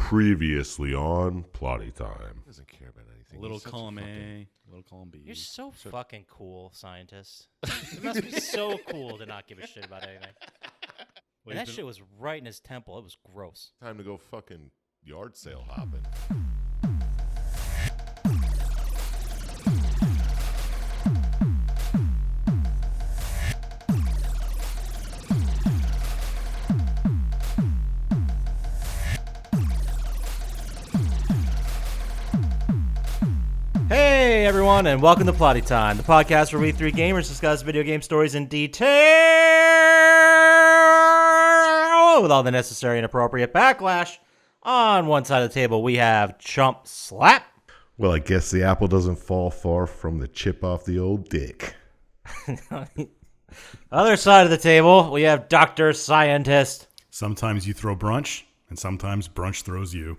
Previously on Plotty Time. Doesn't care about anything. Little column A, little column B. You're so fucking cool, Syintist. It must be so cool to not give a shit about anything. Well, And that shit was right in his temple. It was gross. Time to go fucking yard sale hopping. Hey, everyone, and welcome to Plotty Time, the podcast where we three gamers discuss video game stories in detail with all the necessary and appropriate backlash. On one side of the table, we have Chump Slap. Well, I guess the apple doesn't fall far from the chip off the old dick. Other side of the table, we have Dr. Syintist. Sometimes you throw brunch, and sometimes brunch throws you.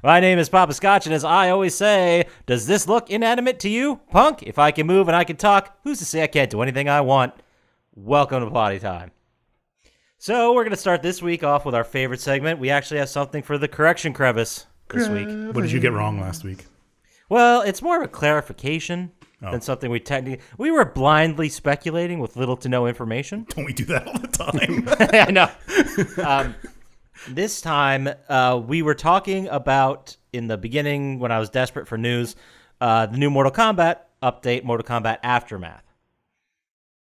My name is Poppascotch, and as I always say, does this look inanimate to you, punk? If I can move and I can talk, who's to say I can't do anything I want? Welcome to Plotty Time. So we're going to start this week off with our favorite segment. We actually have something for the correction crevice this week. What did you get wrong last week? Well, it's more of a clarification than something we were blindly speculating with little to no information. Don't we do that all the time? I know. This time, we were talking about, in the beginning, when I was desperate for news, the new Mortal Kombat update, Mortal Kombat Aftermath.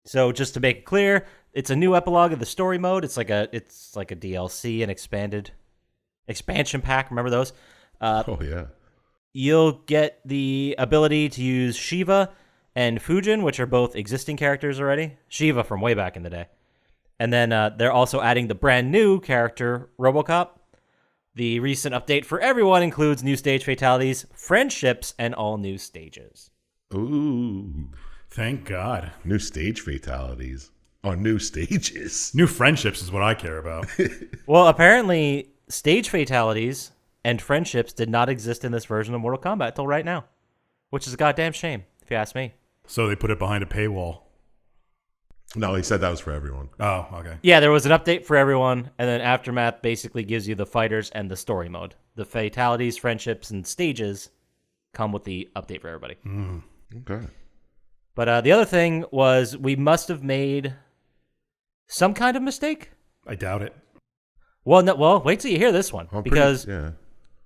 So just to make it clear, it's a new epilogue of the story mode. It's like a DLC, an expansion pack. Remember those? Oh, yeah. You'll get the ability to use Shiva and Fujin, which are both existing characters already. Shiva from way back in the day. And then they're also adding the brand new character, RoboCop. The recent update for everyone includes new stage fatalities, friendships, and all new stages. Ooh. Thank God. New stage fatalities. On new stages. New friendships is what I care about. Well, apparently, stage fatalities and friendships did not exist in this version of Mortal Kombat till right now, which is a goddamn shame, if you ask me. So they put it behind a paywall. No, he said that was for everyone. Oh, okay. Yeah, there was an update for everyone, and then Aftermath basically gives you the fighters and the story mode. The fatalities, friendships, and stages come with the update for everybody. Okay. But the other thing was we must have made some kind of mistake. I doubt it. Well, no, wait till you hear this one, because Yeah.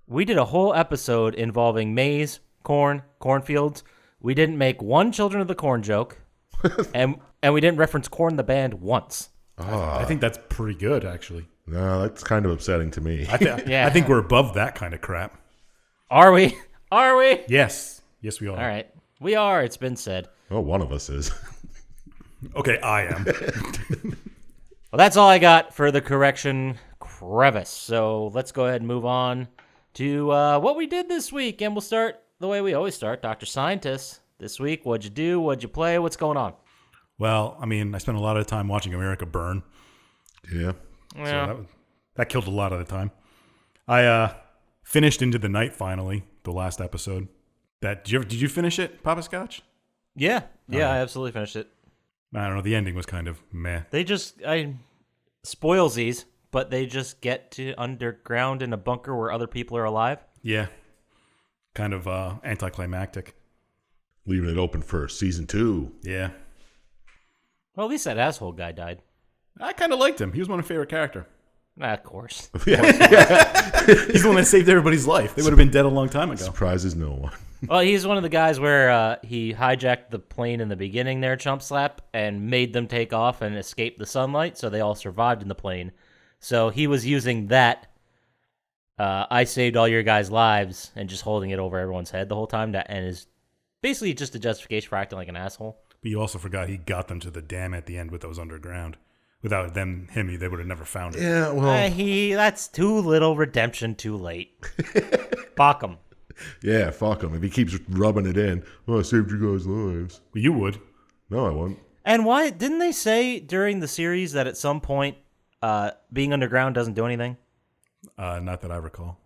we did a whole episode involving maize, cornfields. We didn't make one Children of the Corn joke, and we didn't reference Korn the band once. I think that's pretty good, actually. No, that's kind of upsetting to me. Yeah. I think we're above that kind of crap. Are we? Are we? Yes. Yes, we are. All right. We are. It's been said. Well, one of us is. Okay, I am. Well, that's all I got for the correction crevice. So let's go ahead and move on to what we did this week. And we'll start the way we always start. Dr. Syintist, this week, what'd you do? What'd you play? What's going on? Well, I mean, I spent a lot of time watching America burn. Yeah. Yeah. So that killed a lot of the time. I finished Into the Night finally, the last episode. Did you finish it, Poppascotch? Yeah, I absolutely finished it. I don't know. The ending was kind of meh. They just, spoilsies, but they just get to underground in a bunker where other people are alive. Yeah. Kind of anticlimactic. Leaving it open for season 2. Yeah. Well, at least that asshole guy died. I kind of liked him. He was my favorite character. Of course. He's the one that saved everybody's life. They would have been dead a long time ago. Surprises no one. Well, he's one of the guys where he hijacked the plane in the beginning there, Chump Slap, and made them take off and escape the sunlight, so they all survived in the plane. So he was using that, I saved all your guys' lives, and just holding it over everyone's head the whole time, and is basically just a justification for acting like an asshole. But you also forgot he got them to the dam at the end with those underground. Without him, they would have never found it. Yeah, well. That's too little redemption too late. Fuck him. Yeah, fuck him. If he keeps rubbing it in, I saved you guys' lives. Well, you would. No, I won't. And why didn't they say during the series that at some point being underground doesn't do anything? Not that I recall.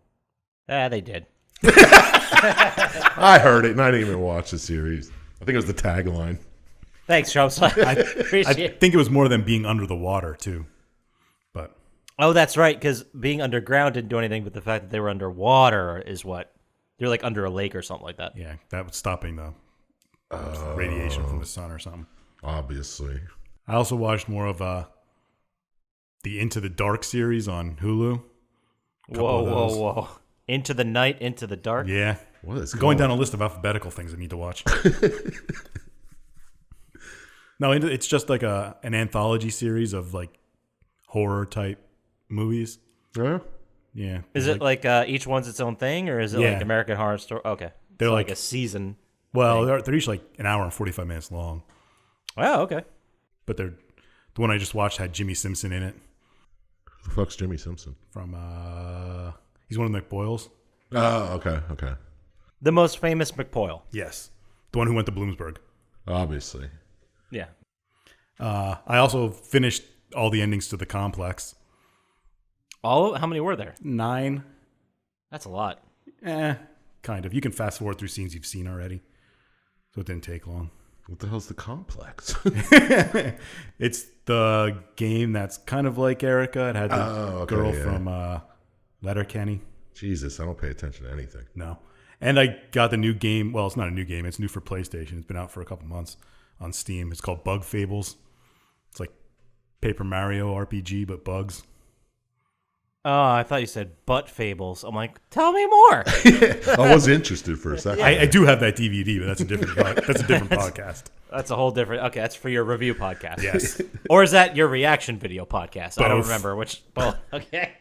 They did. I heard it, and I didn't even watch the series. I think it was the tagline. Thanks, Chump Slap. I think it was more than being under the water, too. But Oh, that's right, because being underground didn't do anything, but the fact that they were underwater is what... They're like under a lake or something like that. Yeah, that was stopping the radiation from the sun or something. Obviously. I also watched more of the Into the Dark series on Hulu. Whoa. Into the night, into the dark? Yeah. What is Going down a list of alphabetical things I need to watch. No, it's just like an anthology series of like horror type movies. Yeah. Yeah. Is it like each one's its own thing, or is it like American Horror Story? Okay. They're so like a season. Well, they're usually like an hour and 45 minutes long. Oh, okay. But the one I just watched had Jimmy Simpson in it. Who the fuck's Jimmy Simpson? From he's one of the McBoyles. Oh, okay. The most famous McPoyle. Yes. The one who went to Bloomsburg. Obviously. Yeah. I also finished all the endings to The Complex. How many were there? 9. That's a lot. Kind of. You can fast forward through scenes you've seen already. So it didn't take long. What the hell's the Complex? It's the game that's kind of like Erica. It had the girl from Letterkenny. Jesus, I don't pay attention to anything. No. And I got the new game. Well, it's not a new game. It's new for PlayStation. It's been out for a couple months on Steam. It's called Bug Fables. It's like Paper Mario RPG, but bugs. Oh, I thought you said butt fables. I'm like, tell me more. I was interested for a second. I do have that DVD, but that's a different podcast. That's a whole different... Okay, that's for your review podcast. Yes. Or is that your reaction video podcast? Both. I don't remember which... Both. Okay.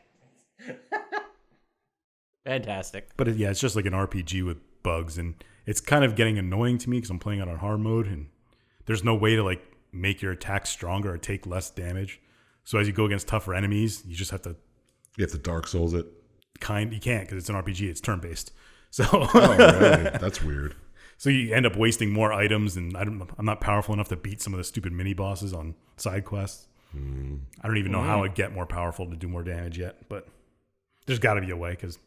Fantastic. But it's just like an RPG with bugs, and it's kind of getting annoying to me because I'm playing it on hard mode, and there's no way to like make your attacks stronger or take less damage. So as you go against tougher enemies, you just have to... You have to Dark Souls it. You can't because it's an RPG. It's turn-based. So Really? That's weird. So you end up wasting more items, and I'm not powerful enough to beat some of the stupid mini bosses on side quests. I don't even know how I'd get more powerful to do more damage yet, but there's got to be a way because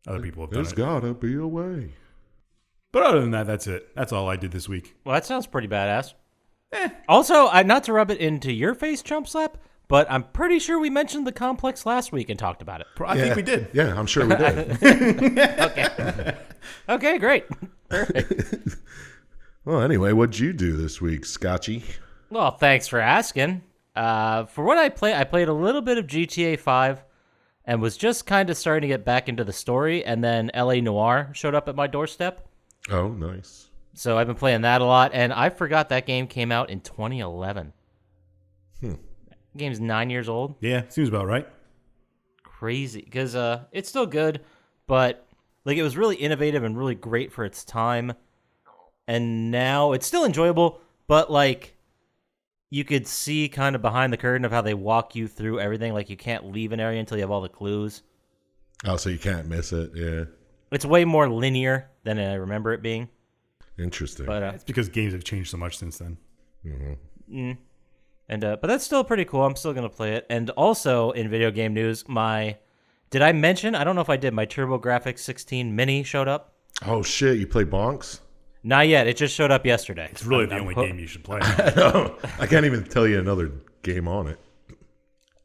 other people have done There's it. gotta be a way. But other than that, that's it. That's all I did this week. Well, that sounds pretty badass. Also, not to rub it into your face, Chump Slap, but I'm pretty sure we mentioned the Complex last week and talked about it. I think we did. Yeah, I'm sure we did. Okay, great. Perfect. Well, anyway, what'd you do this week, Scotchy? Well, thanks for asking. For what I played a little bit of GTA 5 and was just kind of starting to get back into the story, and then LA Noire showed up at my doorstep. Oh, nice. So I've been playing that a lot, and I forgot that game came out in 2011. The game's 9 years old. Yeah, seems about right. Crazy, because it's still good, but like it was really innovative and really great for its time. And now it's still enjoyable, but like you could see kind of behind the curtain of how they walk you through everything. Like you can't leave an area until you have all the clues. Oh, so you can't miss it. Yeah. It's way more linear than I remember it being. Interesting. But It's because games have changed so much since then. but that's still pretty cool. I'm still gonna play it. And also in video game news, did I mention? I don't know if I did. My TurboGrafx 16 Mini showed up. Oh, shit. You play Bonks? Not yet. It just showed up yesterday. It's really the only game you should play. I can't even tell you another game on it.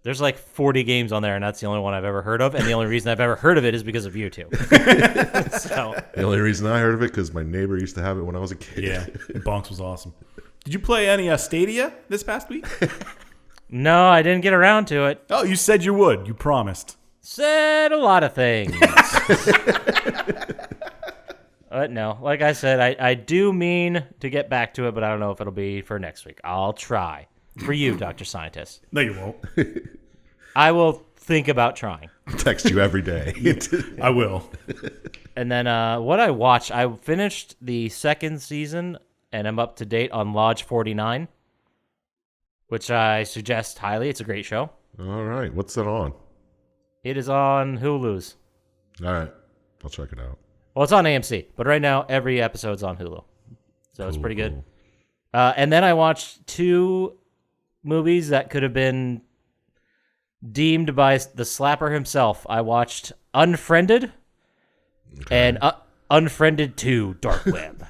There's like 40 games on there, and that's the only one I've ever heard of. And the only reason I've ever heard of it is because of you two. So The only reason I heard of it because my neighbor used to have it when I was a kid. Yeah, and Bonks was awesome. Did you play any Stadia this past week? no, I didn't get around to it. Oh, you said you would. You promised. Said a lot of things. But no, like I said, I do mean to get back to it, but I don't know if it'll be for next week. I'll try. For you, Dr. Syintist. No, you won't. I will think about trying. Text you every day. I will. And then what I watched, I finished the second season, and I'm up to date on Lodge 49, which I suggest highly. It's a great show. All right. What's it on? It is on Hulu's. All right. I'll check it out. Well, it's on AMC, but right now every episode's on Hulu. So it's pretty good. Cool. And then I watched 2 movies that could have been deemed by the slapper himself. I watched Unfriended and Unfriended 2 Dark Web.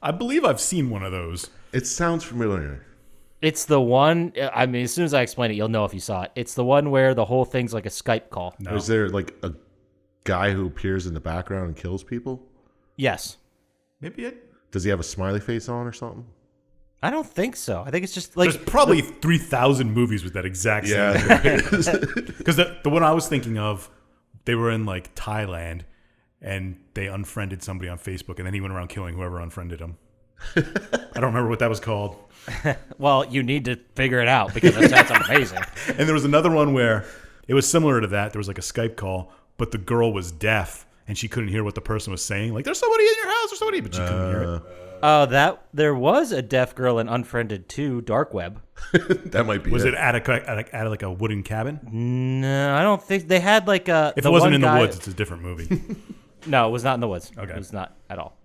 I believe I've seen one of those. It sounds familiar. It's the one. I mean, as soon as I explain it, you'll know if you saw it. It's the one where the whole thing's like a Skype call. No. Or is there like a guy who appears in the background and kills people? Yes. Maybe it. Does he have a smiley face on or something? I don't think so. I think it's just like There's probably 3,000 movies with that exact same. Yeah. Because the one I was thinking of, they were in like Thailand, and they unfriended somebody on Facebook, and then he went around killing whoever unfriended him. I don't remember what that was called. well, you need to figure it out because that sounds amazing. And there was another one where it was similar to that. There was like a Skype call, but the girl was deaf, and she couldn't hear what the person was saying. Like, there's somebody in your house or somebody, but she couldn't hear it. There was a deaf girl in Unfriended 2, Dark Web. That might be Was it at like a wooden cabin? No, I don't think they had like a. If it wasn't in the woods, it's a different movie. No, it was not in the woods. Okay. It was not at all.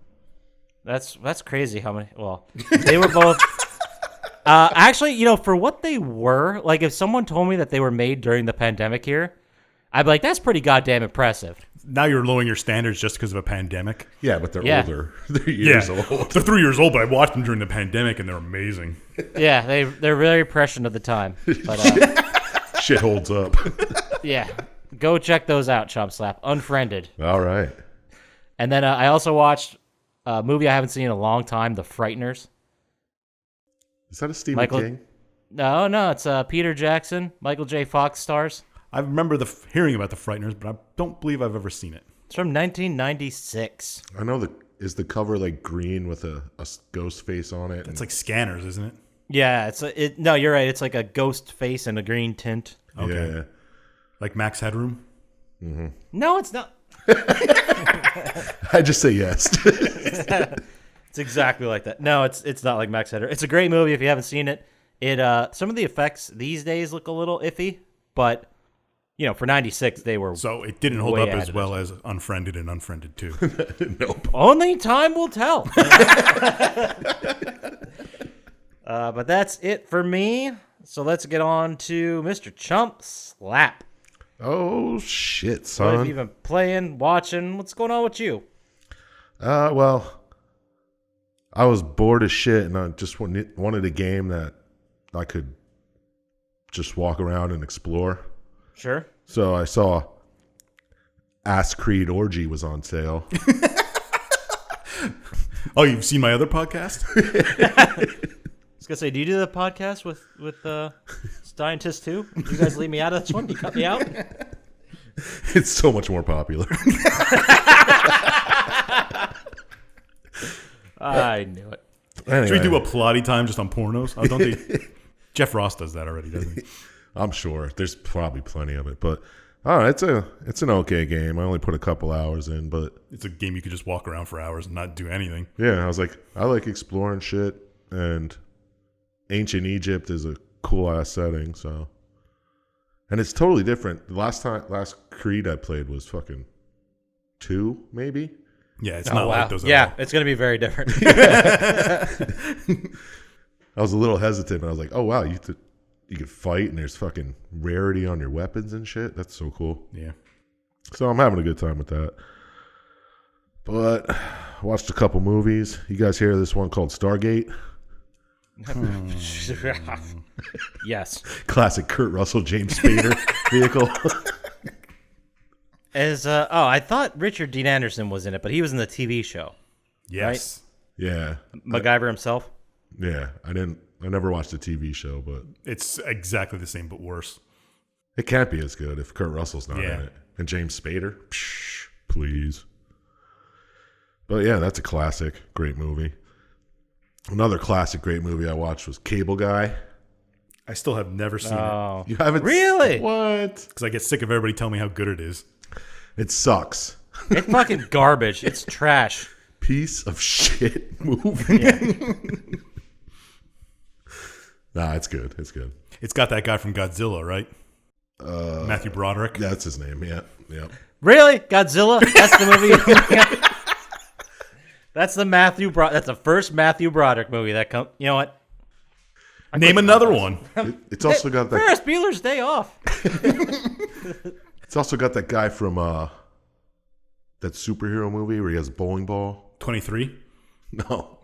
That's crazy how many. Well, they were both. Actually, for what they were, like if someone told me that they were made during the pandemic here, I'd be like, that's pretty goddamn impressive. Now you're lowering your standards just because of a pandemic. Yeah, but they're Yeah. older. They're years old. They're 3 years old, but I watched them during the pandemic, and they're amazing. Yeah, they're very prescient of the time. But Shit holds up. yeah, go check those out, Chump Slap. Unfriended. All right. And then I also watched a movie I haven't seen in a long time, The Frighteners. Is that a Stephen Michael- King? No, it's Peter Jackson, Michael J. Fox stars. I remember hearing about The Frighteners, but I don't believe I've ever seen it. It's from 1996. I know is the cover like green with a ghost face on it? It's like Scanners, isn't it? Yeah, no, you're right. It's like a ghost face and a green tint. Okay. Yeah. Like Max Headroom? No, it's not. I just say yes. It's exactly like that. No, it's not like Max Header. It's a great movie if you haven't seen it. Some of the effects these days look a little iffy, but for 96 they were. So it didn't hold way up ahead as of well as Unfriended and Unfriended 2. Nope. Only time will tell. But that's it for me. So let's get on to Mr. Chump Slap. Oh shit, What son. have you been playing, watching? What's going on with you? Well, I was bored as shit, and I just wanted a game that I could just walk around and explore. Sure. So I saw Ass Creed Orgy was on sale. Oh, you've seen my other podcast? I was gonna say, do you do the podcast with Syintist too? Did you guys leave me out of this one? You cut me out. It's so much more popular. I knew it. Anyway, Should we do a plotty time just on pornos? Oh, don't they? Jeff Ross does that already, doesn't he? I'm sure there's probably plenty of it, but it's an okay game. I only put a couple hours in, but It's a game you could just walk around for hours and not do anything. yeah, I was like, I like exploring shit, and ancient Egypt is a cool ass setting. So, and it's totally different. The last Creed I played was fucking 2, maybe. Yeah, it's not like those at Yeah, all. it's gonna be very different. I was a little hesitant, but I was like, oh wow, you could fight, and there's fucking rarity on your weapons and shit. That's so cool. Yeah. So I'm having a good time with that. But I watched a couple movies. You guys hear of this one called Stargate? Yes. Classic Kurt Russell, James Spader vehicle. I thought Richard Dean Anderson was in it, but he was in the TV show. Yes. Yeah. MacGyver himself. Yeah. I never watched the TV show, but It's exactly the same, but worse. it can't be as good if Kurt Russell's not Yeah. in it. And James Spader? Psh, please. But yeah, that's a classic. Great movie. Another classic great movie I watched was Cable Guy. I still have never seen it Oh, You haven't really? What? because I get sick of everybody telling me how good it is. It sucks. It's fucking garbage. It's trash. Piece of shit movie. Nah, it's good. It's good. It's got that guy from Godzilla, right? Matthew Broderick. That's his name. Yeah. Yep. Really? Godzilla? That's the movie. That's the That's the first Matthew Broderick movie that come. You know what? Name another one. It's also got that. Ferris Bueller's Day Off. It's also got that guy from that superhero movie where he has a bowling ball. 23. No.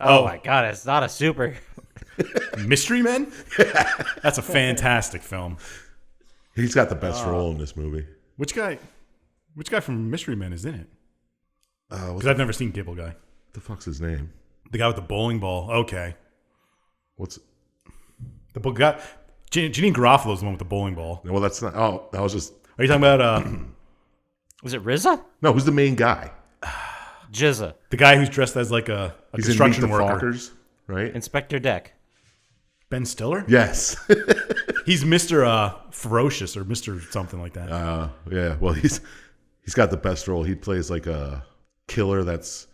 Oh my God! It's not a super. Mystery Men? That's a fantastic film. He's got the best role in this movie. Which guy from Mystery Men is in it? What Because I've never seen Cable Guy. the fuck's his name? The guy with the bowling ball. Okay. What's? The guy. Janine Garofalo's the one with the bowling ball. Well, that's not. Oh, that was just. Are you talking about Was it RZA? No, who's the main guy? Jizza. the guy who's dressed as like a He's construction in Meet the worker? Fockers, right? Inspector Deck. Ben Stiller? Yes. He's Mr. Ferocious or Mr. something like that. Yeah. Well, he's got the best role. He plays like a killer that's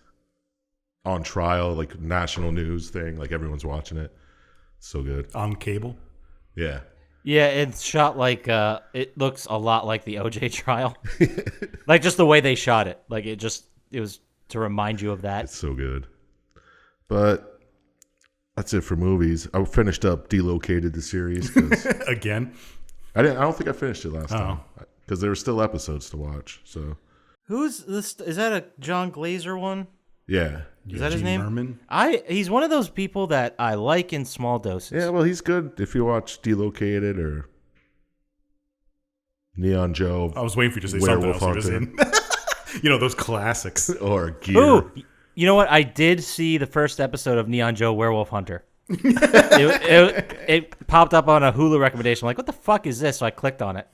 on trial, like national news thing. Like everyone's watching it. So good. On cable? Yeah. Yeah, it's shot like it looks a lot like the OJ trial. Like just the way they shot it. Like it was to remind you of that. It's so good. But that's it for movies. I finished up Delocated, the series. 'Cause Again? I don't think I finished it last time because there were still episodes to watch. So Who's this? Is that a John Glazer one? yeah, Is that his Eugene name? Merman? He's one of those people that I like in small doses. yeah. Well, he's good if you watch Delocated or Neon Joe I was waiting for you to say Werewolf something else. He was Hunter. in. You know, those classics. or Gear. Ooh, you know what? I did see the first episode of Neon Joe Werewolf Hunter. it popped up on a Hulu recommendation. I'm like, what the fuck is this? So I clicked on it,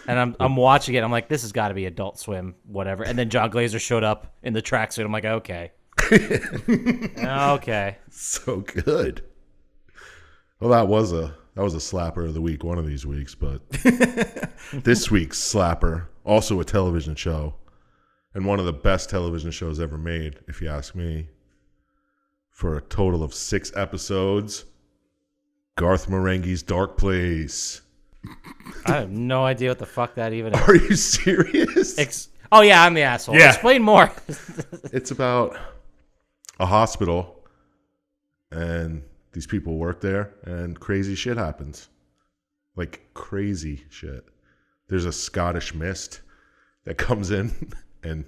and I'm watching it. I'm like, this has got to be Adult Swim, whatever. And then John Glazer showed up in the tracksuit. I'm like, okay, okay. So good. Well, that was a slapper of the week, one of these weeks, but this week's slapper, also a television show, and one of the best television shows ever made, if you ask me. For a total of 6 episodes, Garth Marenghi's Dark Place. I have no idea what the fuck that even is. Are you serious? Oh yeah, I'm the asshole. Yeah. Explain more. It's about a hospital, and these people work there, and crazy shit happens. Like, crazy shit. There's a Scottish mist that comes in, and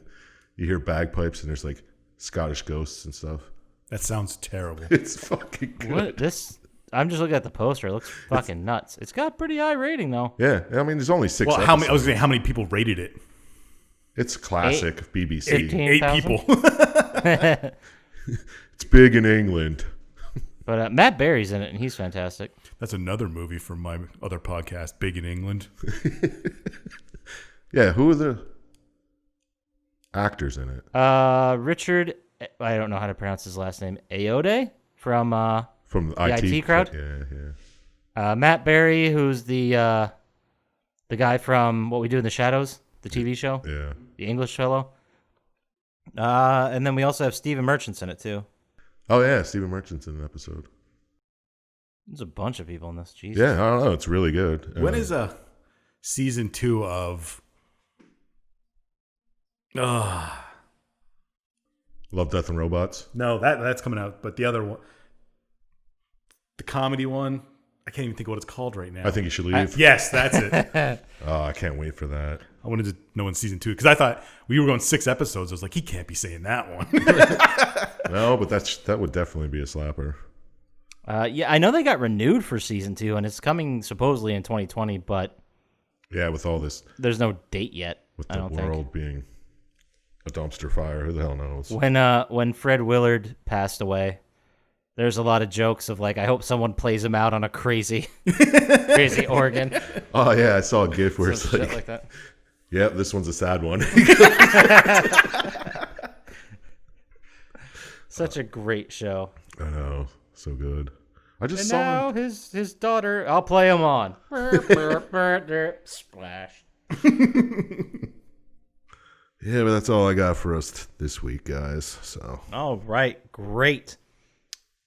you hear bagpipes, and there's, like, Scottish ghosts and stuff. That sounds terrible. It's fucking good. What this? I'm just looking at the poster. It looks fucking nuts. It's got a pretty high rating though. Yeah, I mean, there's only 6 Well, episodes. how many? I was going to say, how many people rated it? It's classic BBC. 15. 8 8,000? people. It's big in England. But Matt Berry's in it, and he's fantastic. That's another movie from my other podcast, Big in England. Yeah, who are the actors in it? Richard, I don't know how to pronounce his last name. Ayoade from From the IT crowd? Yeah. Matt Berry, who's the guy from What We Do in the Shadows, the TV show, Yeah. the English fellow. And then we also have Stephen Merchant's in it too. Oh, yeah, Stephen Merchant's in an episode. There's a bunch of people in this. Jesus. Yeah, I don't know. It's really good. When is season 2 of Love, Death, and Robots? No, that's coming out, but the other one, the comedy one, I can't even think of what it's called right now. I Think You Should Leave. Yes, that's it. Oh, I can't wait for that. I wanted to know in season 2 because I thought we were going 6 episodes. I was like, he can't be saying that one. No, but that would definitely be a slapper. Yeah, I know they got renewed for season 2, and it's coming supposedly in 2020, but Yeah, with all this, there's no date yet. with I the don't world think. being a dumpster fire. Who the hell knows? When Fred Willard passed away, there's a lot of jokes of like, I hope someone plays him out on a crazy organ. Oh, yeah, I saw a gif where Some it's shit like, like that. yep, this one's a sad one. Such a great show. I know. So good. I just And saw now his daughter, I'll play him on. Splash. Yeah, but that's all I got for us this week, guys. So All right, great.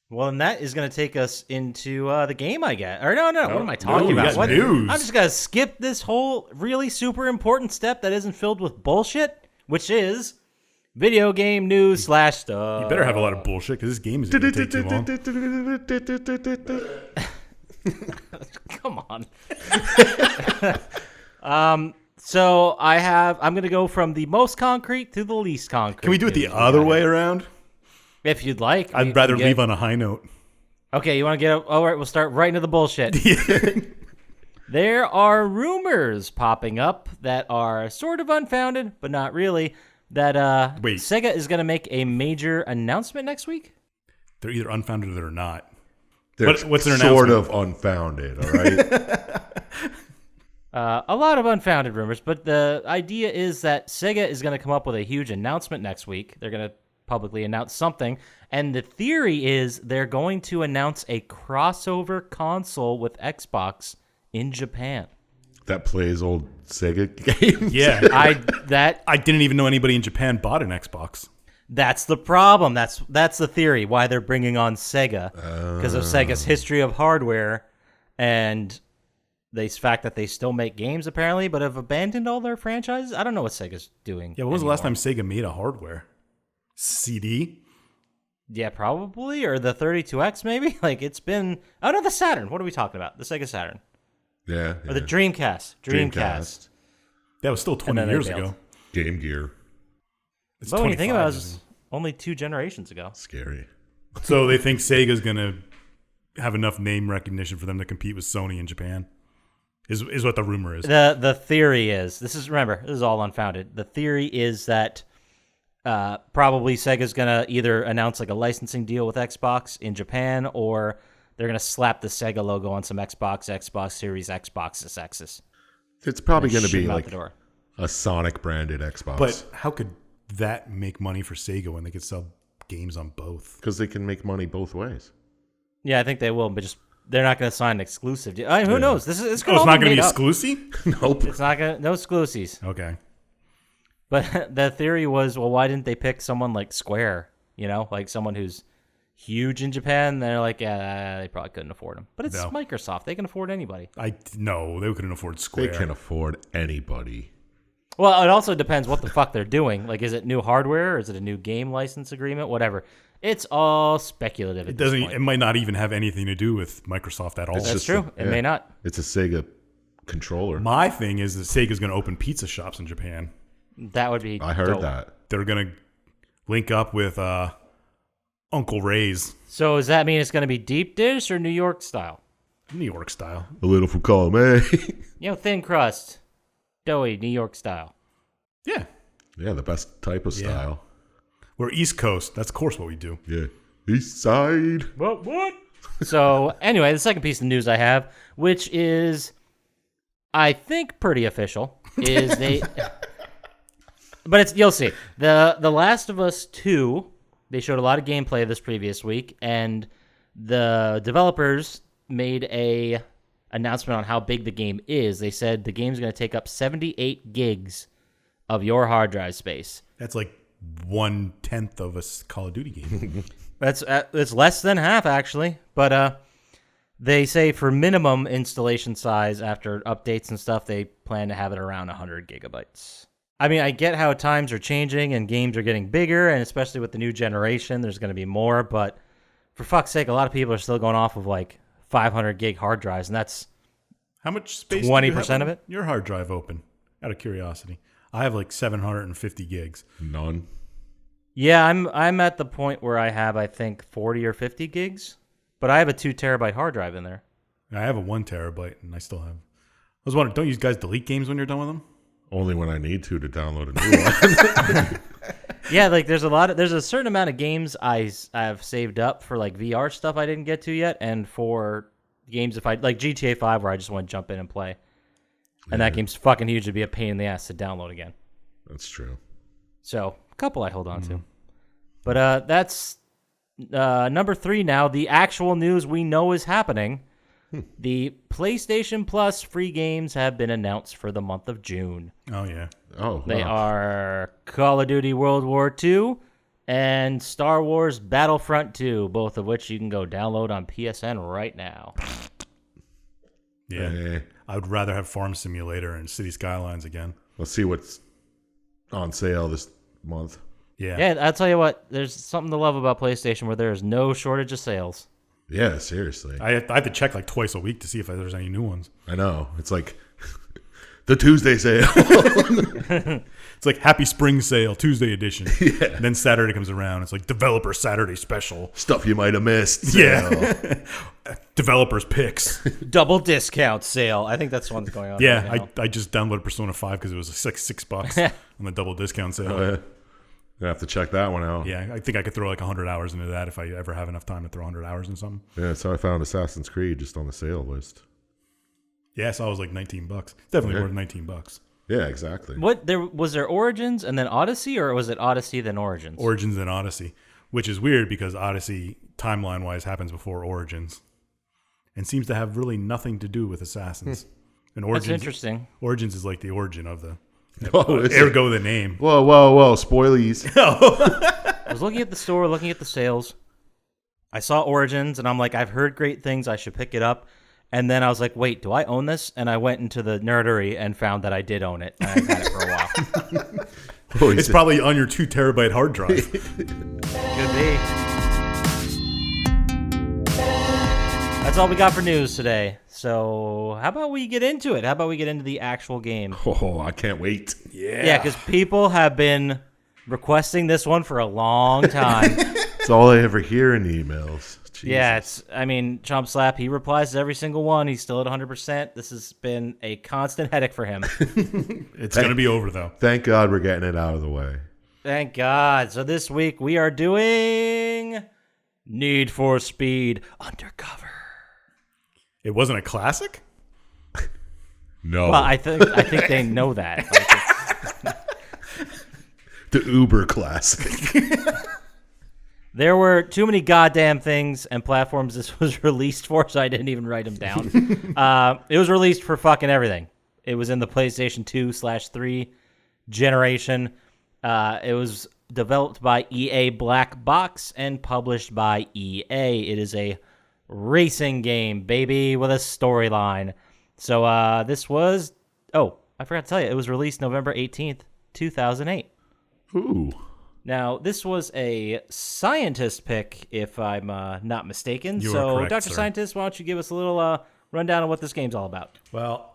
Well, and that is going to take us into the game, I guess. Or no, what am I talking we about? got What? news. I'm just going to skip this whole really super important step that isn't filled with bullshit, which is video game news / stuff. You better have a lot of bullshit because this game is going to take too long. Come on. So I'm going to go from the most concrete to the least concrete. Can we do it the news other got. way around? If you'd like. I'd rather leave on a high note. Okay, you want to get up? All right, we'll start right into the bullshit. There are rumors popping up that are sort of unfounded, but not really, that Sega is going to make a major announcement next week. They're either unfounded or not. They're What's their sort announcement? of unfounded, all right? A lot of unfounded rumors, but the idea is that Sega is going to come up with a huge announcement next week. They're going to publicly announce something, and the theory is they're going to announce a crossover console with Xbox in Japan. That plays old Sega games. Yeah. I didn't even know anybody in Japan bought an Xbox. That's the problem. That's the theory why they're bringing on Sega, because of Sega's history of hardware and the fact that they still make games apparently, but have abandoned all their franchises. I don't know what Sega's doing. Yeah, when was the last time Sega made a hardware? CD? Yeah, probably, or the 32X maybe. Like it's been. Oh no, the Saturn. What are we talking about? The Sega Saturn. Yeah. Or the Dreamcast. That was still 20 years ago. Game Gear. It's But when you think about it, it 25 was only 2 generations ago. Scary. So they think Sega's going to have enough name recognition for them to compete with Sony in Japan? Is what the rumor is. The theory is, this is all unfounded. The theory is that probably Sega's going to either announce like a licensing deal with Xbox in Japan, or they're going to slap the Sega logo on some Xbox Series, Xbox X's. It's probably going to Shoot be 'em out like the door. a Sonic branded Xbox. But how could that make money for Sega when they could sell games on both? Because they can make money both ways. Yeah, I think they will, but they're not going to sign an exclusive deal. Who knows? It's It's not going to be exclusive? Nope. It's not going to, no exclusives. Okay. But the theory was, well, why didn't they pick someone like Square? You know, like someone who's huge in Japan. They're like, yeah, they probably couldn't afford them. But it's No. Microsoft. They can afford anybody. No, they couldn't afford Square. They can afford anybody. Well, it also depends what the fuck they're doing. Like, is it new hardware? Or is it a new game license agreement? Whatever. It's all speculative. It doesn't. It might not even have anything to do with Microsoft at all. That's just true. It may not. It's a Sega controller. My thing is that Sega's going to open pizza shops in Japan. That would be. I heard dope. that. They're going to link up with Uncle Ray's. So does that mean it's going to be deep dish or New York style? New York style. A little from column A. You know, thin crust, doughy, New York style. Yeah. Yeah, the best type of style. We're East Coast. That's, of course, what we do. Yeah. East side. What? So anyway, the second piece of news I have, which is, I think, pretty official, is they. But you'll see. The Last of Us 2, they showed a lot of gameplay this previous week, and the developers made a announcement on how big the game is. They said the game's going to take up 78 gigs of your hard drive space. That's like 1/10 of a Call of Duty game. It's less than half, actually. But they say for minimum installation size after updates and stuff, they plan to have it around 100 gigabytes. I mean, I get how times are changing and games are getting bigger, and especially with the new generation, there's going to be more. But for fuck's sake, a lot of people are still going off of like 500 gig hard drives, and that's How much space? 20% of it? Your hard drive open? Out of curiosity, I have like 750 gigs. None. yeah. I'm at the point where I have, I think, 40 or 50 gigs, but I have a 2 terabyte hard drive in there. I have a 1 terabyte, and I still have. I was wondering, don't you guys delete games when you're done with them? Only when I need to download a new one. Yeah, like there's a certain amount of games I've saved up for like VR stuff I didn't get to yet, and for games if I like GTA 5 where I just want to jump in and play. And that game's fucking huge. It'd be a pain in the ass to download again. That's true. So a couple I hold on to. But that's number 3 now. The actual news we know is happening. The PlayStation Plus free games have been announced for the month of June. Oh yeah. Oh, They wow. are Call of Duty World War II and Star Wars Battlefront 2, both of which you can go download on PSN right now. Yeah. Eh. I would rather have Farm Simulator and City Skylines again. Let's see what's on sale this month. Yeah. Yeah, I'll tell you what, there's something to love about PlayStation where there is no shortage of sales. Yeah, seriously. I have to check like twice a week to see if there's any new ones. I know. It's like The Tuesday sale. It's like Happy Spring Sale, Tuesday edition. Yeah. And then Saturday comes around. It's like Developer Saturday Special. Stuff you might have missed. Yeah. Developers Picks. Double discount sale. I think that's the one that's going on. Yeah, right now. I just downloaded Persona 5 because it was like $6 on the double discount sale. Oh, yeah. I have to check that one out. Yeah, I think I could throw like 100 hours into that if I ever have enough time to throw 100 hours in something. Yeah, that's how I found Assassin's Creed, just on the sale list. Yeah, so I was like $19. Definitely worth $19. Yeah, exactly. Was there Origins and then Odyssey, or was it Odyssey then Origins? Origins and Odyssey, which is weird because Odyssey, timeline-wise, happens before Origins and seems to have really nothing to do with Assassins. And Origins, That's interesting. Origins is like the origin of the... Is ergo the name. Whoa, spoilies. I was looking at the store, looking at the sales. I saw Origins, and I'm like, I've heard great things. I should pick it up. And then I was like, wait, do I own this? And I went into the nerdery and found that I did own it. And I've had it for a while. It's probably on your 2 terabyte hard drive. Could be. That's all we got for news today. So how about we get into it? How about we get into the actual game? Oh, I can't wait. Yeah, because people have been requesting this one for a long time. It's all I ever hear in the emails. Jesus. Yeah, Chump Slap, he replies to every single one. He's still at 100%. This has been a constant headache for him. It's going to be over, though. Thank God we're getting it out of the way. Thank God. So this week we are doing Need for Speed Undercover. It wasn't a classic? No. Well, I think they know that. The Uber classic. There were too many goddamn things and platforms this was released for, so I didn't even write them down. It was released for fucking everything. It was in the PlayStation 2/3 generation. It was developed by EA Black Box and published by EA. It is a racing game, baby, with a storyline. So this was... Oh, I forgot to tell you. It was released November 18th, 2008. Ooh. Now, this was a Syintist pick, if I'm not mistaken. You are so, correct, Dr. sir. Syintist, why don't you give us a little rundown of what this game's all about? Well,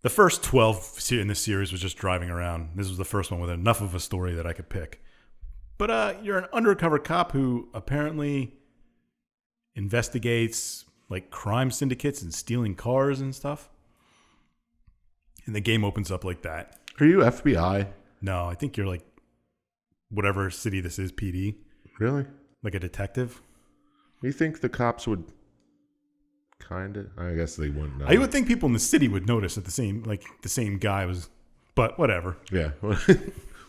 the first 12 in this series was just driving around. This was the first one with enough of a story that I could pick. But you're an undercover cop who apparently investigates like crime syndicates and stealing cars and stuff. And the game opens up like that. Are you FBI? No, I think you're like whatever city this is, PD. Really? Like a detective. You think the cops would kind of? I guess they wouldn't know. I would think people in the city would notice that the same guy was, but whatever. Yeah.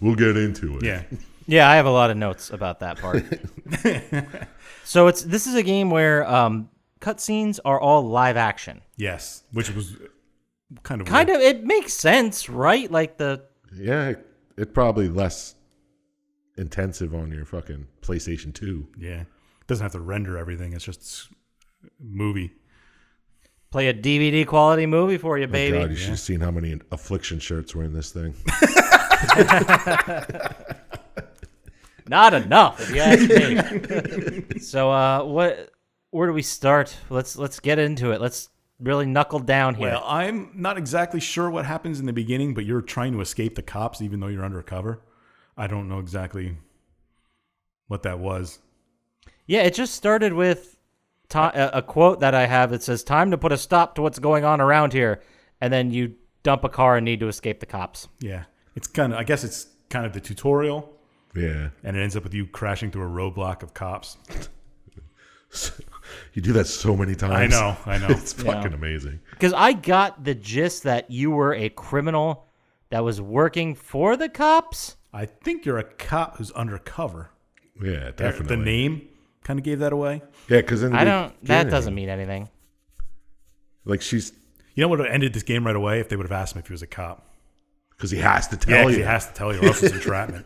We'll get into it. Yeah. Yeah, I have a lot of notes about that part. So this is a game where cutscenes are all live action. Yes, which was kind of Kind of, it makes sense, right? Like Yeah, it probably less intensive on your fucking PlayStation 2. Yeah. Doesn't have to render everything. It's just movie. play a DVD quality movie for you, baby. Oh God, you should have seen how many Affliction shirts were in this thing. Not enough, if you ask me. So, where do we start? Let's get into it. Let's really knuckle down here. Well, I'm not exactly sure what happens in the beginning, but you're trying to escape the cops even though you're undercover. I don't know exactly what that was. Yeah, it just started with a quote that I have that says, "Time to put a stop to what's going on around here," and then you dump a car and need to escape the cops. Yeah. I guess it's kind of the tutorial. Yeah. And it ends up with you crashing through a roadblock of cops. You do that so many times. I know. It's fucking amazing. Because I got the gist that you were a criminal that was working for the cops. I think you're a cop who's undercover. Yeah, definitely. The name kind of gave that away. Yeah, because That doesn't mean anything. Like she's... You know what would have ended this game right away if they would have asked him if he was a cop? Because he has to Yeah, tell 'cause you. he has to tell you or else it's entrapment.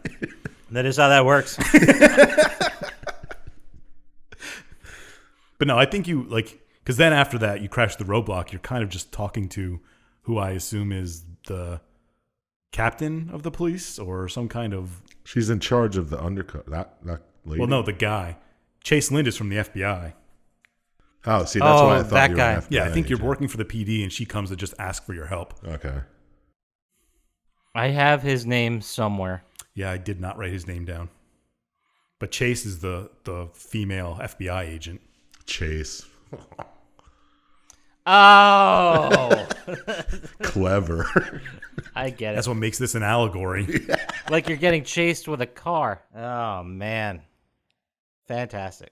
That is how that works. But no, I think you because then after that you crash the roadblock. You're kind of just talking to who I assume is the captain of the police or some kind of. She's in charge of the undercover. That lady. Well, no, the guy. Chase Lind is from the FBI. Oh, see, that's why I thought that you guy. were an FBI Yeah, I think you're agent. working for the PD, and she comes to just ask for your help. Okay. I have his name somewhere. Yeah, I did not write his name down. But Chase is the female FBI agent. Chase. Oh, Clever. I get it. That's what makes this an allegory. Like you're getting chased with a car. Oh, man. Fantastic.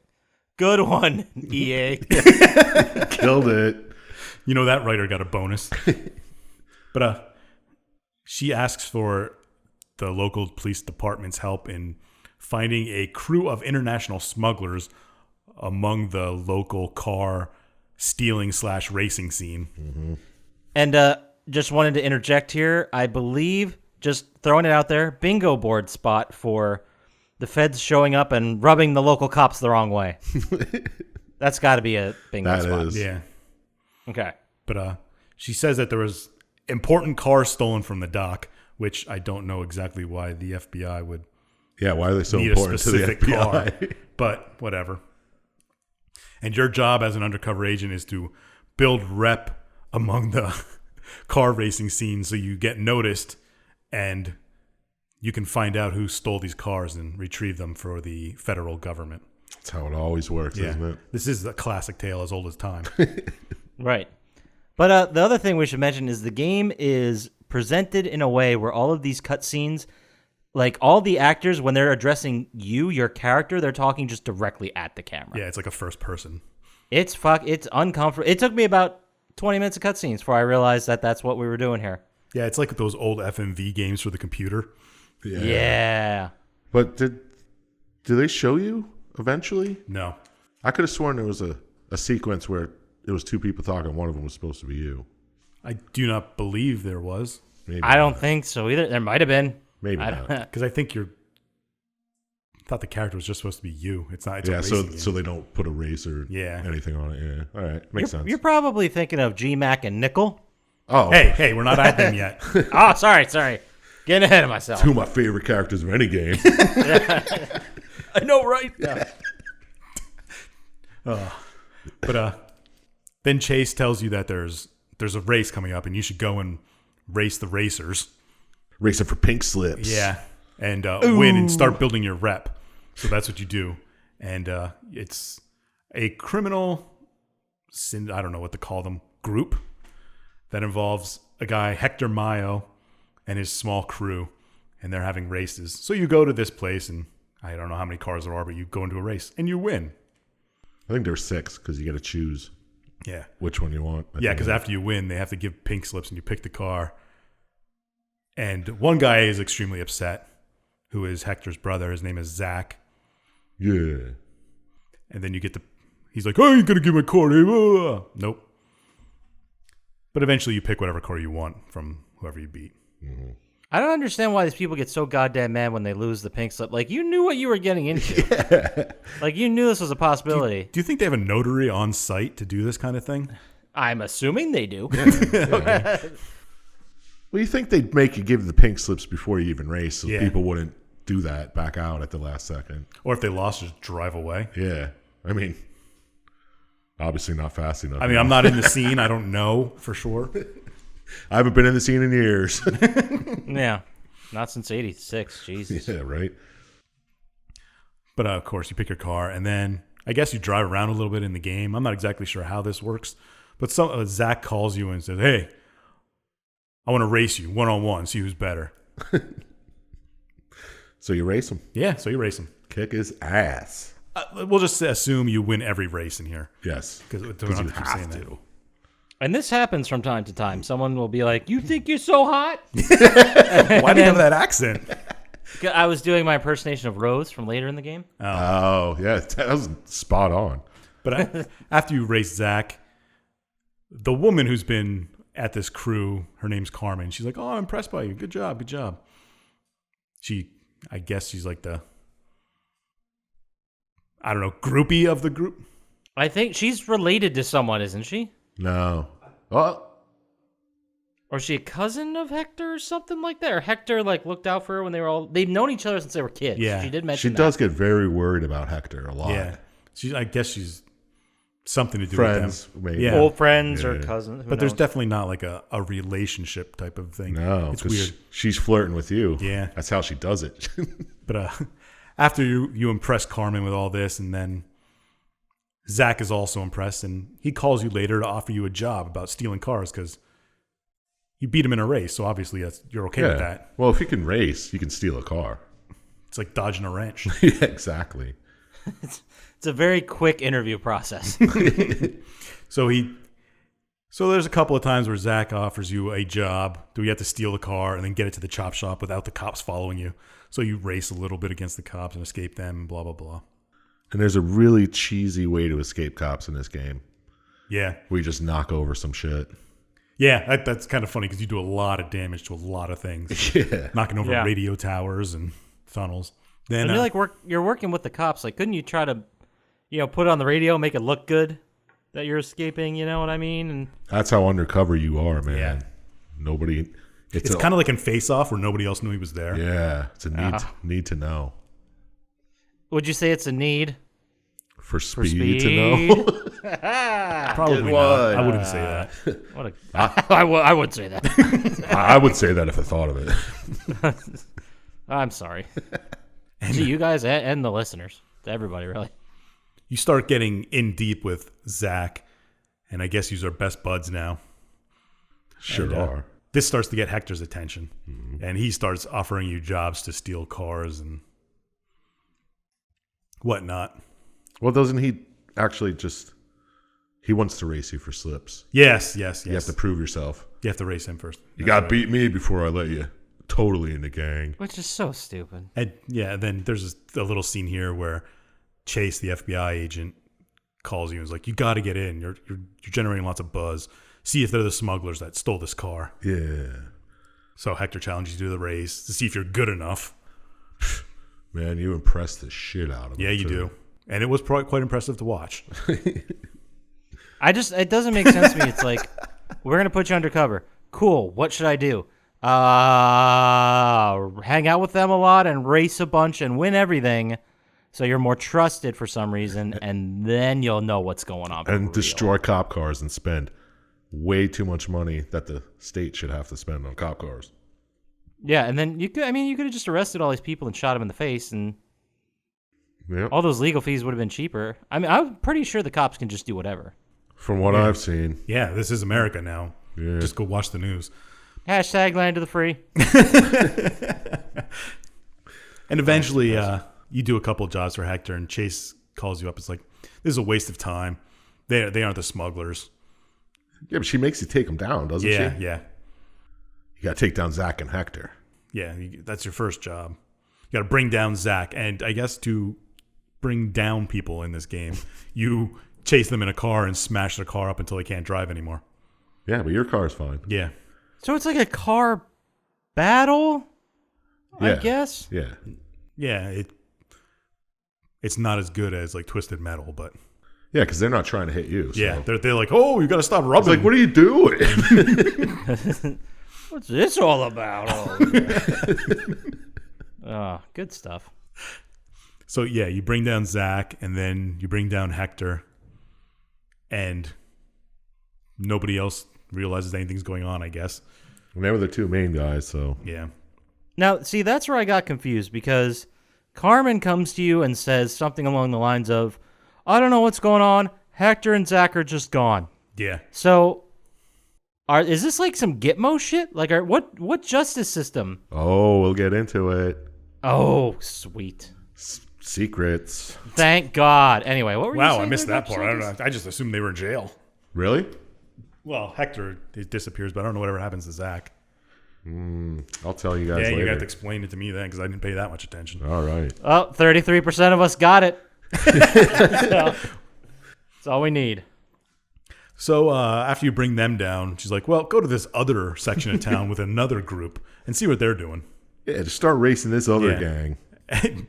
Good one, EA. Killed it. You know, that writer got a bonus. But she asks for the local police department's help in finding a crew of international smugglers among the local car stealing / racing scene. Mm-hmm. And just wanted to interject here. I believe, just throwing it out there, bingo board spot for the feds showing up and rubbing the local cops the wrong way. That's got to be a bingo That spot. is. Yeah. Okay. But she says that there was important cars stolen from the dock, which I don't know exactly why the FBI would Yeah, why are they so need a important to the specific FBI? car. But whatever. And your job as an undercover agent is to build rep among the car racing scene so you get noticed and you can find out who stole these cars and retrieve them for the federal government. That's how it always works, isn't it? This is a classic tale as old as time. Right. But the other thing we should mention is the game is presented in a way where all of these cutscenes, like all the actors, when they're addressing you, your character, they're talking just directly at the camera. Yeah, it's like a first person. It's uncomfortable. It took me about 20 minutes of cutscenes before I realized that that's what we were doing here. Yeah, it's like those old FMV games for the computer. Yeah. But did they show you eventually? No. I could have sworn there was a sequence where it was two people talking. One of them was supposed to be you. I do not believe there was. Maybe I don't not. think so either. There might have been. Maybe I not. Because I think I thought the character was just supposed to be you. It's not. It's Yeah, a so racing game. so they don't put a race or Yeah. anything on it. Yeah. All right. Makes sense. You're probably thinking of G-Mac and Nickel. Oh, Hey, we're not at them yet. Oh, sorry. Getting ahead of myself. two of my favorite characters of any game. I know, right? Yeah. But then Chase tells you that there's a race coming up and you should go and race the racers. Racing for pink slips. Yeah. And win and start building your rep. So that's what you do. And it's a criminal, I don't know what to call them, group that involves a guy, Hector Mayo, and his small crew. And they're having races. So you go to this place and I don't know how many cars there are, but you go into a race and you win. I think there's 6 because you got to choose Yeah. which one you want. Yeah, because after you win, they have to give pink slips and you pick the car. And one guy is extremely upset, who is Hector's brother. His name is Zach. Yeah. And then you get he's like, oh, you're going to give my car to him. Nope. But eventually you pick whatever car you want from whoever you beat. Mm-hmm. I don't understand why these people get so goddamn mad when they lose the pink slip. Like, you knew what you were getting into. Like, you knew this was a possibility. Do you think they have a notary on site to do this kind of thing? I'm assuming they do. Well, you think they'd make you give the pink slips before you even race so Yeah. people wouldn't do that back out at the last second. Or if they lost, just drive away? Yeah. I mean, obviously not fast enough. I mean, I'm not in the scene. I don't know for sure. I haven't been in the scene in years. Yeah. Not since 86. Jesus. Yeah, right? But of course, you pick your car, and then I guess you drive around a little bit in the game. I'm not exactly sure how this works, but Zach calls you and says, "Hey, I want to race you 1-on-1, see who's better." So you race him. Yeah, so you race him. Kick his ass. We'll just assume you win every race in here Yes. because we Because don't you have to keep have saying to. And this happens from time to time. Someone will be like, you think you're so hot? that. Why do you have that accent? I was doing my impersonation of Rose from later in the game. Oh, yeah. That was spot on. But after you race Zach, the woman who's been at this crew, her name's Carmen. She's like, "Oh, I'm impressed by you. Good job, good job." I guess she's like the, I don't know, groupie of the group. I think she's related to someone, isn't she? No. Oh, Or is she a cousin of Hector or something like that? Or Hector looked out for her when they've known each other since they were kids. Yeah. She did she mention that. does get very worried about Hector a lot. Yeah, I guess she's something to do Friends, with them. maybe. Yeah. Old friends or cousins. Who But there's knows? definitely not like a relationship type of thing. No, it's 'cause weird. She's flirting with you. Yeah. That's how she does it. But after you impress Carmen with all this, and then Zach is also impressed, and he calls you later to offer you a job about stealing cars because you beat him in a race. So obviously you're okay with that. Well, if you can race, you can steal a car. It's like dodging a wrench. Yeah, exactly. It's a very quick interview process. So there's a couple of times where Zach offers you a job. Do you have to steal the car and then get it to the chop shop without the cops following you? So you race a little bit against the cops and escape them, blah, blah, blah. And there's a really cheesy way to escape cops in this game. Yeah. We just knock over some shit. Yeah, that's kind of funny because you do a lot of damage to a lot of things. Yeah. Knocking over Yeah. radio towers and tunnels. Then I feel like you're working with the cops. Like, couldn't you try to, put it on the radio, make it look good that you're escaping? You know what I mean? And That's how undercover you are, man. Yeah. Nobody. it's kind of like in Face Off where nobody else knew he was there. Yeah. It's a need to know. would you say it's a need For for speed to know. Probably Good not. one. I wouldn't say that. What a, I would say that. I would say that if I thought of it. I'm sorry. To you guys and the listeners. To everybody, really. You start getting in deep with Zach, and I guess you're best buds now. Sure And, are. This starts to get Hector's attention, and he starts offering you jobs to steal cars and whatnot. Well, doesn't he actually just... He wants to race you for slips. Yes. You have to prove yourself. You have to race him first. You got to beat me before I let you totally in the gang. Which is so stupid. And then there's a little scene here where Chase, the FBI agent, calls you and is like, "You got to get in. You're generating lots of buzz. See if they're the smugglers that stole this car." Yeah. So Hector challenges you to the race to see if you're good enough. Man, you impressed the shit out of me. Yeah, you do. And it was quite impressive to watch. It doesn't make sense to me. It's like, we're going to put you undercover. Cool. What should I do? Hang out with them a lot and race a bunch and win everything. So you're more trusted for some reason, and then you'll know what's going on. And destroy cop cars and spend way too much money that the state should have to spend on cop cars. Yeah, and then you could have just arrested all these people and shot them in the face, and Yep. all those legal fees would have been cheaper. I mean, I'm pretty sure the cops can just do whatever. From what I've seen. Yeah, this is America now. Yeah. Just go watch the news. Hashtag land to the free. And eventually, you do a couple of jobs for Hector, and Chase calls you up. It's like, this is a waste of time. They aren't the smugglers. Yeah, but she makes you take them down, doesn't she? Yeah. You got to take down Zach and Hector. Yeah, that's your first job. You got to bring down Zach. And I guess to bring down people in this game, you chase them in a car and smash their car up until they can't drive anymore. Yeah, but your car's fine. Yeah. So it's like a car battle, I Yeah. guess. Yeah. Yeah, it's not as good as like Twisted Metal, but Yeah, because they're not trying to hit you. So. yeah, they're like, oh, you got to stop It's rubbing. like, what are you doing? What's this all about? Oh, good stuff. So yeah, you bring down Zach, and then you bring down Hector, and nobody else realizes anything's going on, I guess. And they were the two main guys, so. Yeah. Now, see, that's where I got confused because Carmen comes to you and says something along the lines of, I don't know what's going on. Hector and Zach are just gone. Yeah. So, is this like some Gitmo shit? Like, what justice system? Oh, we'll get into it. Oh, sweet. Secrets. Thank God. Anyway, what were you saying? Wow, I missed there that about part. I don't Syintist? know. I just assumed they were in jail. Really? Well, Hector disappears, but I don't know whatever happens to Zach. I'll tell you guys Yeah, later. you got to explain it to me then because I didn't pay that much attention. All right. Oh, 33% of us got it. So, that's all we need. So after you bring them down, she's like, well, go to this other section of town with another group and see what they're doing. Yeah, to start racing this other Yeah. gang. And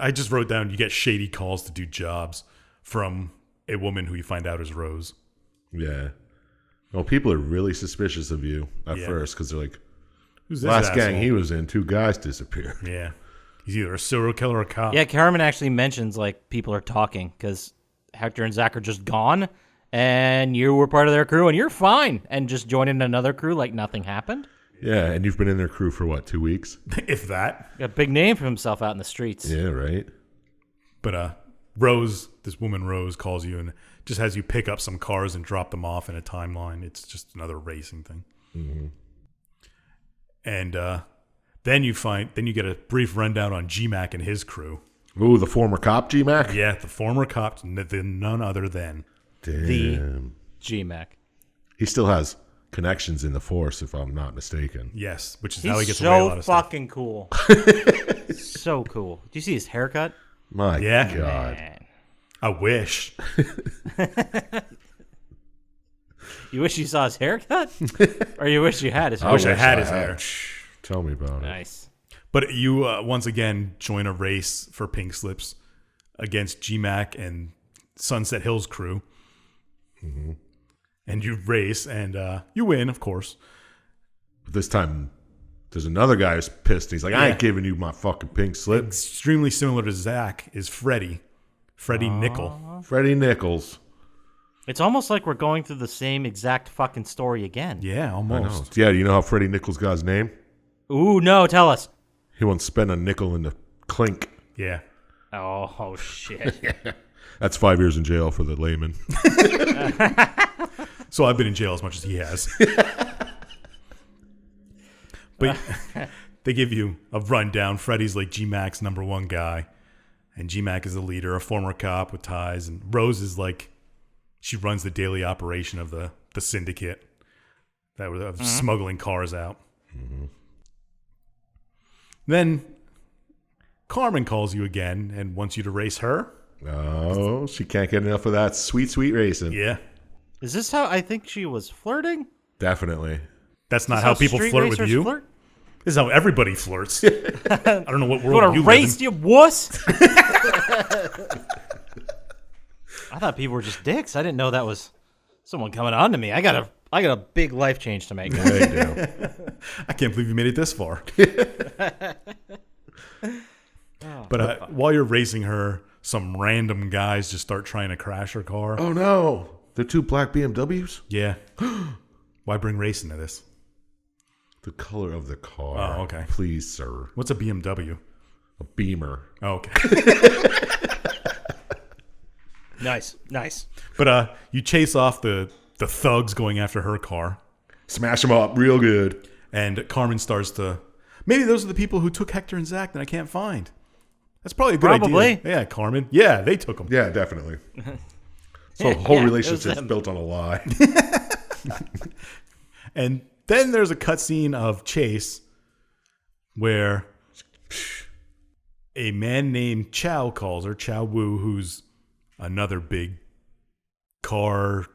I just wrote down, you get shady calls to do jobs from a woman who you find out is Rose. Yeah. Well, people are really suspicious of you at Yeah. first because they're like, Who's this last asshole? gang he was in, 2 guys disappeared. Yeah. He's either a serial killer or a cop. Yeah, Carmen actually mentions like people are talking because Hector and Zach are just gone, and you were part of their crew, and you're fine, and just joining another crew like nothing happened. Yeah, and you've been in their crew for what, 2 weeks? If that. Got a big name for himself out in the streets. Yeah, right. But Rose, this woman Rose, calls you and just has you pick up some cars and drop them off in a timeline. It's just another racing thing. Mm-hmm. And then you get a brief rundown on G-Mac and his crew. Ooh, the former cop G-Mac? Yeah, the former cop, none other than. Damn. The G-Mac. He still has connections in the Force, if I'm not mistaken. Yes, which is He's how he gets away a lot so of stuff. fucking cool. So cool. Do you see his haircut? My Yeah. God. Man. I wish. You wish you saw his haircut? Or you wish you had his I wish I haircut? had his hair. Tell me about it. Nice. But you once again join a race for pink slips against G-Mac and Sunset Hills crew. Mm-hmm. And you race and you win, of course. But this time, there's another guy who's pissed. He's like, I ain't giving you my fucking pink slip. Extremely similar to Zach is Freddie Nickel. Freddie Nichols. It's almost like we're going through the same exact fucking story again. Yeah, I know. almost. Yeah, do you know how Freddie Nichols got his name? Ooh, no, tell us. He once spent a nickel in the clink. Yeah. Oh, shit. That's 5 years in jail for the layman. So I've been in jail as much as he has. But they give you a rundown. Freddie's like G-Mac's number one guy. And G-Mac is the leader, a former cop with ties. And Rose is like, she runs the daily operation of the syndicate that was smuggling cars out. Mm-hmm. Then Carmen calls you again and wants you to race her. Oh, she can't get enough of that sweet, sweet racing. Yeah. Is this how I think she was flirting? Definitely. That's not how people street flirt with racers you. flirt? This is how everybody flirts. I don't know what You world want you to live in. race, you wuss? I thought people were just dicks. I didn't know that was someone coming on to me. I got a big life change to make. Yeah, you do. I can't believe you made it this far. But while you're racing her, some random guys just start trying to crash her car. Oh, no. They're two black BMWs? Yeah. Why bring racing to this? The color of the car. Oh, okay. Please, sir. What's a BMW? A Beamer. Oh, okay. Nice. But you chase off the thugs going after her car. Smash them up real good. And Carmen starts to... Maybe those are the people who took Hector and Zach that I can't find. That's probably a good Probably. idea. Yeah, Carmen. Yeah, they took them. Yeah, definitely. So the whole Yeah, relationship's them. built on a lie. And then there's a cutscene of Chase where a man named Chow calls her, Chow Wu, who's another big car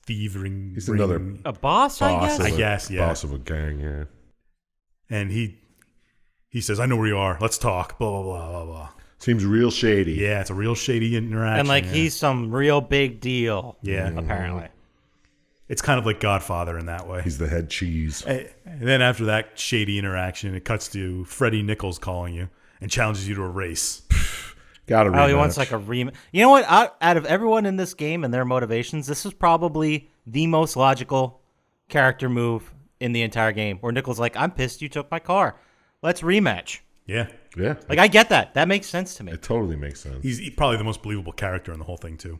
thieving. He's another A boss, I guess? I guess, yeah. Boss of a gang, yeah. And he says, I know where you are. Let's talk. Blah, blah, blah, blah, blah. Seems real shady. Yeah, it's a real shady interaction. And like yeah. he's some real big deal. Yeah. Apparently. It's kind of like Godfather in that way. He's the head cheese. And then after that shady interaction, it cuts to Freddie Nichols calling you and challenges you to a race. Got a rematch. Oh, he wants like a rematch. You know what? Out of everyone in this game and their motivations, this is probably the most logical character move in the entire game. Where Nichols like, I'm pissed you took my car. Let's rematch. Yeah. Yeah. Like I get that. That makes sense to me. It totally makes sense. He's probably the most believable character in the whole thing, too.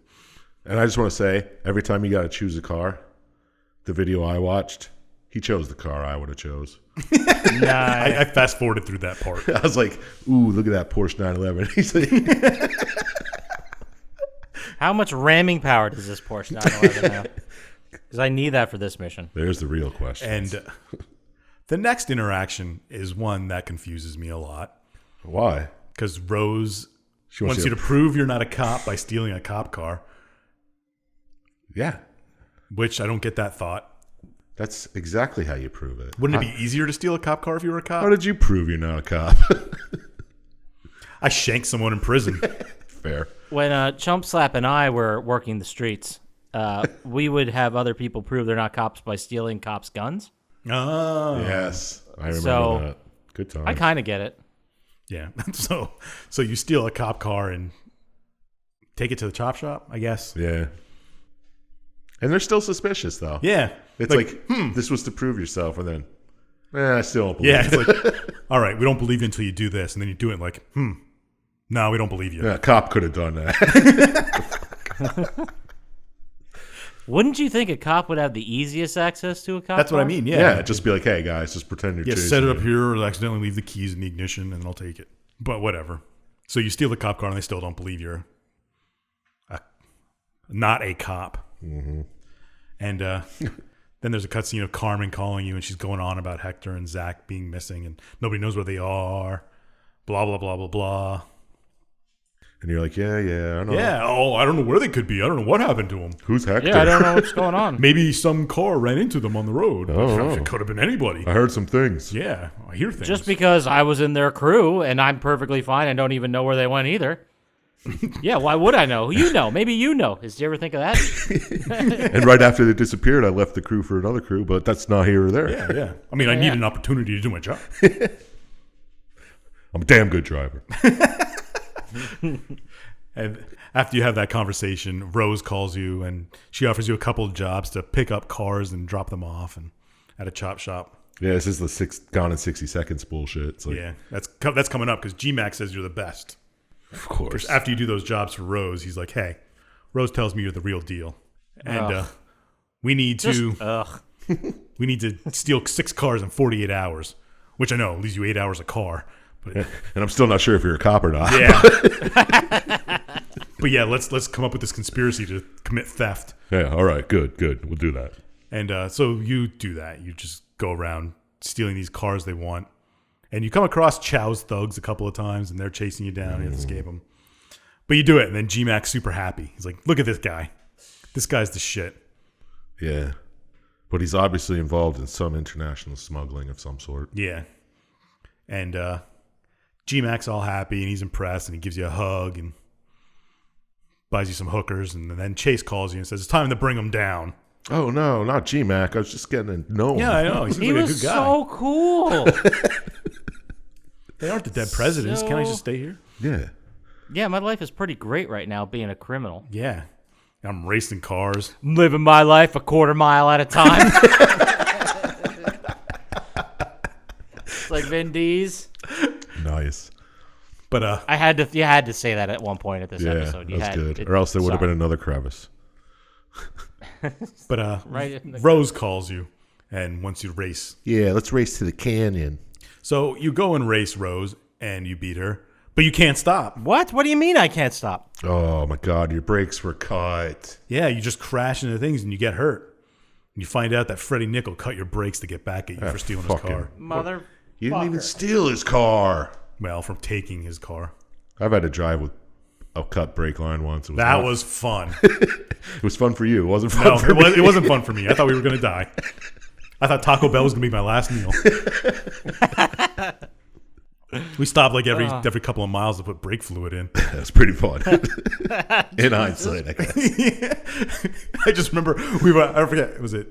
And I just want to say, every time you got to choose a car, the video I watched, he chose the car I would have chose. Nah. I fast forwarded through that part. I was like, ooh, look at that Porsche 911. He's like, How much ramming power does this Porsche 911 have? Because I need that for this mission. there's the real question. And the next interaction is one that confuses me a lot. Why? Because Rose She wants you to prove you're not a cop by stealing a cop car, Yeah. which I don't get that thought. That's exactly how you prove it. Wouldn't it be easier to steal a cop car if you were a How cop? did you prove you're not a cop? I shanked someone in prison. Fair. When Chump Slap and I were working the streets, we would have other people prove they're not cops by stealing cops' guns. Oh. Yes. I remember So, that. Good time. I kind of get it. Yeah. So you steal a cop car and take it to the chop shop, I guess. Yeah. And they're still suspicious, though. Yeah. It's like this was to prove yourself, and then, I still don't believe Yeah, it. it's like, all right, we don't believe you until you do this. And then you do it like, no, we don't believe you. Yeah, a cop could have done that. Wouldn't you think a cop would have the easiest access to a cop That's what I car? mean, Yeah, just be like, hey, guys, just pretend you're chasing set it me. up here or accidentally leave the keys in the ignition and I'll take it. But whatever. So you steal the cop car and they still don't believe you're not a cop. Mm-hmm. And then there's a cutscene of Carmen calling you and she's going on about Hector and Zach being missing and nobody knows where they are. Blah, blah, blah, blah, blah. And you're like, yeah, I know. Yeah, I don't know where they could be. I don't know what happened to them. Who's Hector? Yeah, I don't know what's going on. Maybe some car ran into them on the road. Oh. It could have been anybody. I heard some things. Yeah, I hear things. Just because I was in their crew and I'm perfectly fine and don't even know where they went either. Yeah, why would I know? You know. Maybe you know. Did you ever think of that? And right after they disappeared, I left the crew for another crew, but that's not here or there. Yeah. I mean, I need an opportunity to do my job. I'm a damn good driver. And after you have that conversation, Rose calls you and she offers you a couple of jobs to pick up cars and drop them off and at a chop shop. Yeah, this is the gone in 60 seconds bullshit. It's like, Yeah, that's coming up because G-Max says you're the best. of course. After you do those jobs for Rose, he's like, hey, Rose tells me you're the real deal. And we need to steal 6 cars in 48 hours, which I know leaves you 8 hours a car. But And I'm still not sure if you're a cop or not. yeah. But yeah, let's come up with this conspiracy to commit theft. Yeah, all right, good. We'll do that. And so you do that. You just go around stealing these cars they want. And you come across Chow's thugs a couple of times, and they're chasing you down. You have to escape them. But you do it, and then G-Mac's super happy. He's like, look at this guy. This guy's the shit. Yeah. But he's obviously involved in some international smuggling of some sort. Yeah. And G-Mac's all happy, and he's impressed, and he gives you a hug and buys you some hookers. And then Chase calls you and says, it's time to bring him down. Oh, no, not G-Mac. I was just getting to know him. Yeah, I know. He seems He like a was good guy. so cool. They aren't the dead presidents. Can I just stay here? Yeah. Yeah, my life is pretty great right now being a criminal. Yeah. I'm racing cars. I'm living my life a quarter mile at a time. It's like Vin Diesel. Nice. But You had to say that at one point at this Yeah, episode. You that's had, good. Or else there would have been another crevice. Right in the- Rose calls you and wants you to race. Yeah, let's race to the canyon. So you go and race Rose and you beat her, but you can't stop. What? What do you mean I can't stop? Oh, my God, your brakes were cut. Yeah, you just crash into things and you get hurt. And you find out that Freddie Nickel cut your brakes to get back at you for stealing his fucking- car. Mother. You didn't even steal his car. Well, from taking his car. I've had to drive with a cut brake line once. That was fun. It was fun for you. It wasn't fun No, for me. it wasn't fun for me. I thought we were going to die. I thought Taco Bell was going to be my last meal. We stopped like every couple of miles to put brake fluid in. That's pretty fun. In hindsight, I guess. I just remember I forget, was it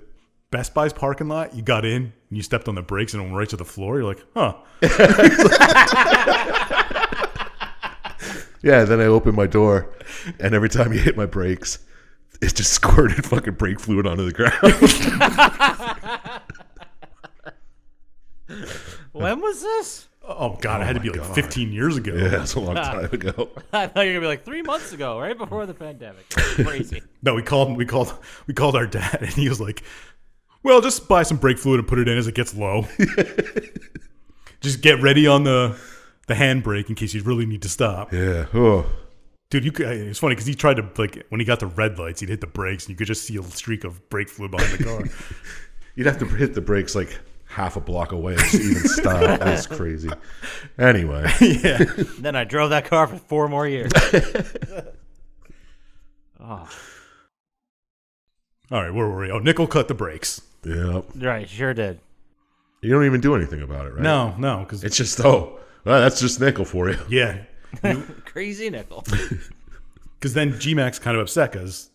Best Buy's parking lot? You got in and you stepped on the brakes and it went right to the floor. You're like, huh. Yeah, then I opened my door, and every time you hit my brakes, it just squirted fucking brake fluid onto the ground. When was this? Oh, God, it had to be like 15 years ago. Yeah, that's a long time ago. I thought you were gonna be like 3 months ago, right before the pandemic. Crazy. No, we called our dad, and he was like, well, just buy some brake fluid and put it in as it gets low. Just get ready on the handbrake in case you really need to stop. Yeah. Oh. Dude, it's funny because he tried to, like, when he got the red lights, he'd hit the brakes, and you could just see a streak of brake fluid behind the car. You'd have to hit the brakes like half a block away to even stop. That's crazy. Anyway. Yeah. Then I drove that car for 4 more years. Oh, All right, where were we? Oh, Nickel cut the brakes. Yep. right, sure did. You don't even do anything about it, right? No, because It's just, well, that's just nickel for you. yeah, Crazy Nickel. because then G-Mac's kind of upset because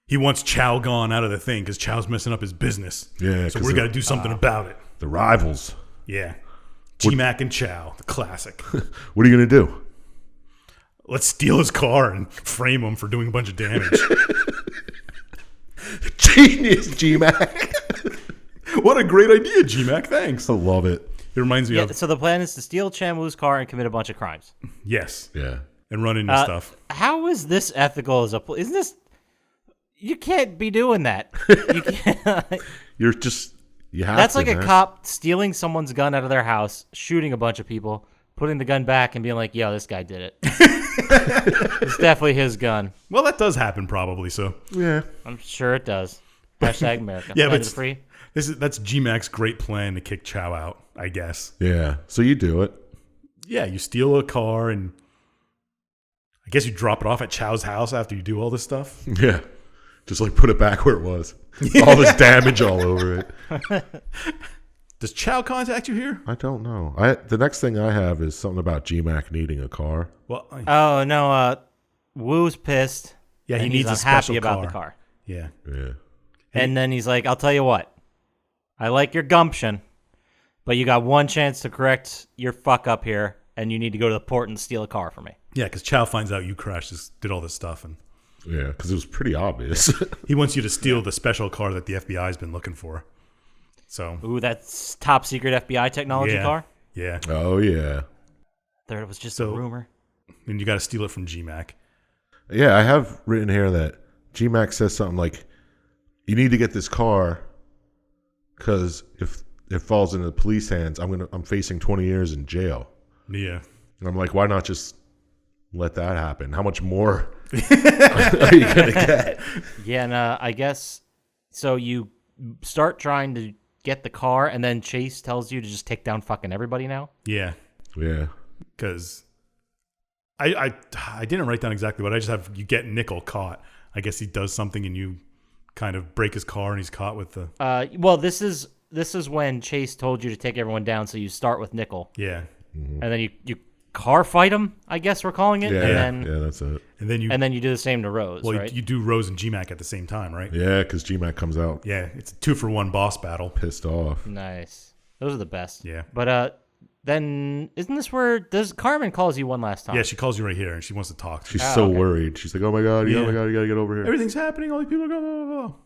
he wants Chow gone out of the thing because Chow's messing up his business. Yeah, so 'cause we got to do something about it. The rivals. Yeah, G-Mac and Chow, the classic. What are you going to do? let's steal his car and frame him for doing a bunch of damage. Genius, G-Mac. What a great idea, G-Mac. Thanks. I love it. It reminds me Yeah, of... so the plan is to steal Chan Wu's car and commit a bunch of crimes. Yes. Yeah. And run into stuff. How is this ethical as a... Isn't this... You can't be doing that. You can't... You're just... You have That's to, like a man. cop stealing someone's gun out of their house, shooting a bunch of people, putting the gun back, and being like, yo, this guy did it. It's definitely his gun. Well, that does happen probably, so... Yeah. I'm sure it does. Hashtag America. Yeah, Land but of the free. that's G-Mac's great plan to kick Chow out, I guess. Yeah. So you do it. Yeah, you steal a car and I guess you drop it off at Chow's house after you do all this stuff. Yeah. Just like put it back where it was. All this damage all over it. Does Chow contact you here? I don't know. The next thing I have is something about G-Mac needing a car. Well, Oh, no, Wu's pissed. yeah, he and needs he's a unhappy special about car. the car. Yeah. Yeah. And then he's like, I'll tell you what. I like your gumption, but you got one chance to correct your fuck up here, and you need to go to the port and steal a car for me. Yeah, because Chow finds out you crashed this, did all this stuff, and Yeah, because it was pretty obvious. he wants you to steal the special car that the FBI's been looking for. So, Ooh, that's top secret FBI technology yeah. car? Yeah. Oh, yeah. There it was just So- a rumor. And you got to steal it from G-Mac. Yeah, I have written here that G-Mac says something like, you need to get this car because if it falls into the police hands, I'm facing 20 years in jail. Yeah. And I'm like, why not just let that happen? How much more are you going to get? Yeah, and I guess, so you start trying to get the car, and then Chase tells you to just take down fucking everybody now? Yeah. Yeah. Because I didn't write down exactly, but I just have you get Nickel caught. I guess he does something and you kind of break his car and he's caught with the... Well, this is when Chase told you to take everyone down, so you start with Nickel. Yeah. And then you car fight him, I guess we're calling it. Yeah, and then, yeah, that's it. And then you do the same to Rose, well, right? you do Rose and G-Mac at the same time, right? Yeah, because G-Mac comes out Yeah, it's a 2-for-1 boss battle. pissed off. Nice. Those are the best. Yeah. But then isn't this where Carmen calls you one last time? Yeah, she calls you right here and she wants to talk to you. She's so okay. worried. She's like, oh my God, Yeah. oh my God, you got to get over here. Everything's happening, all these people are going, blah, blah, blah.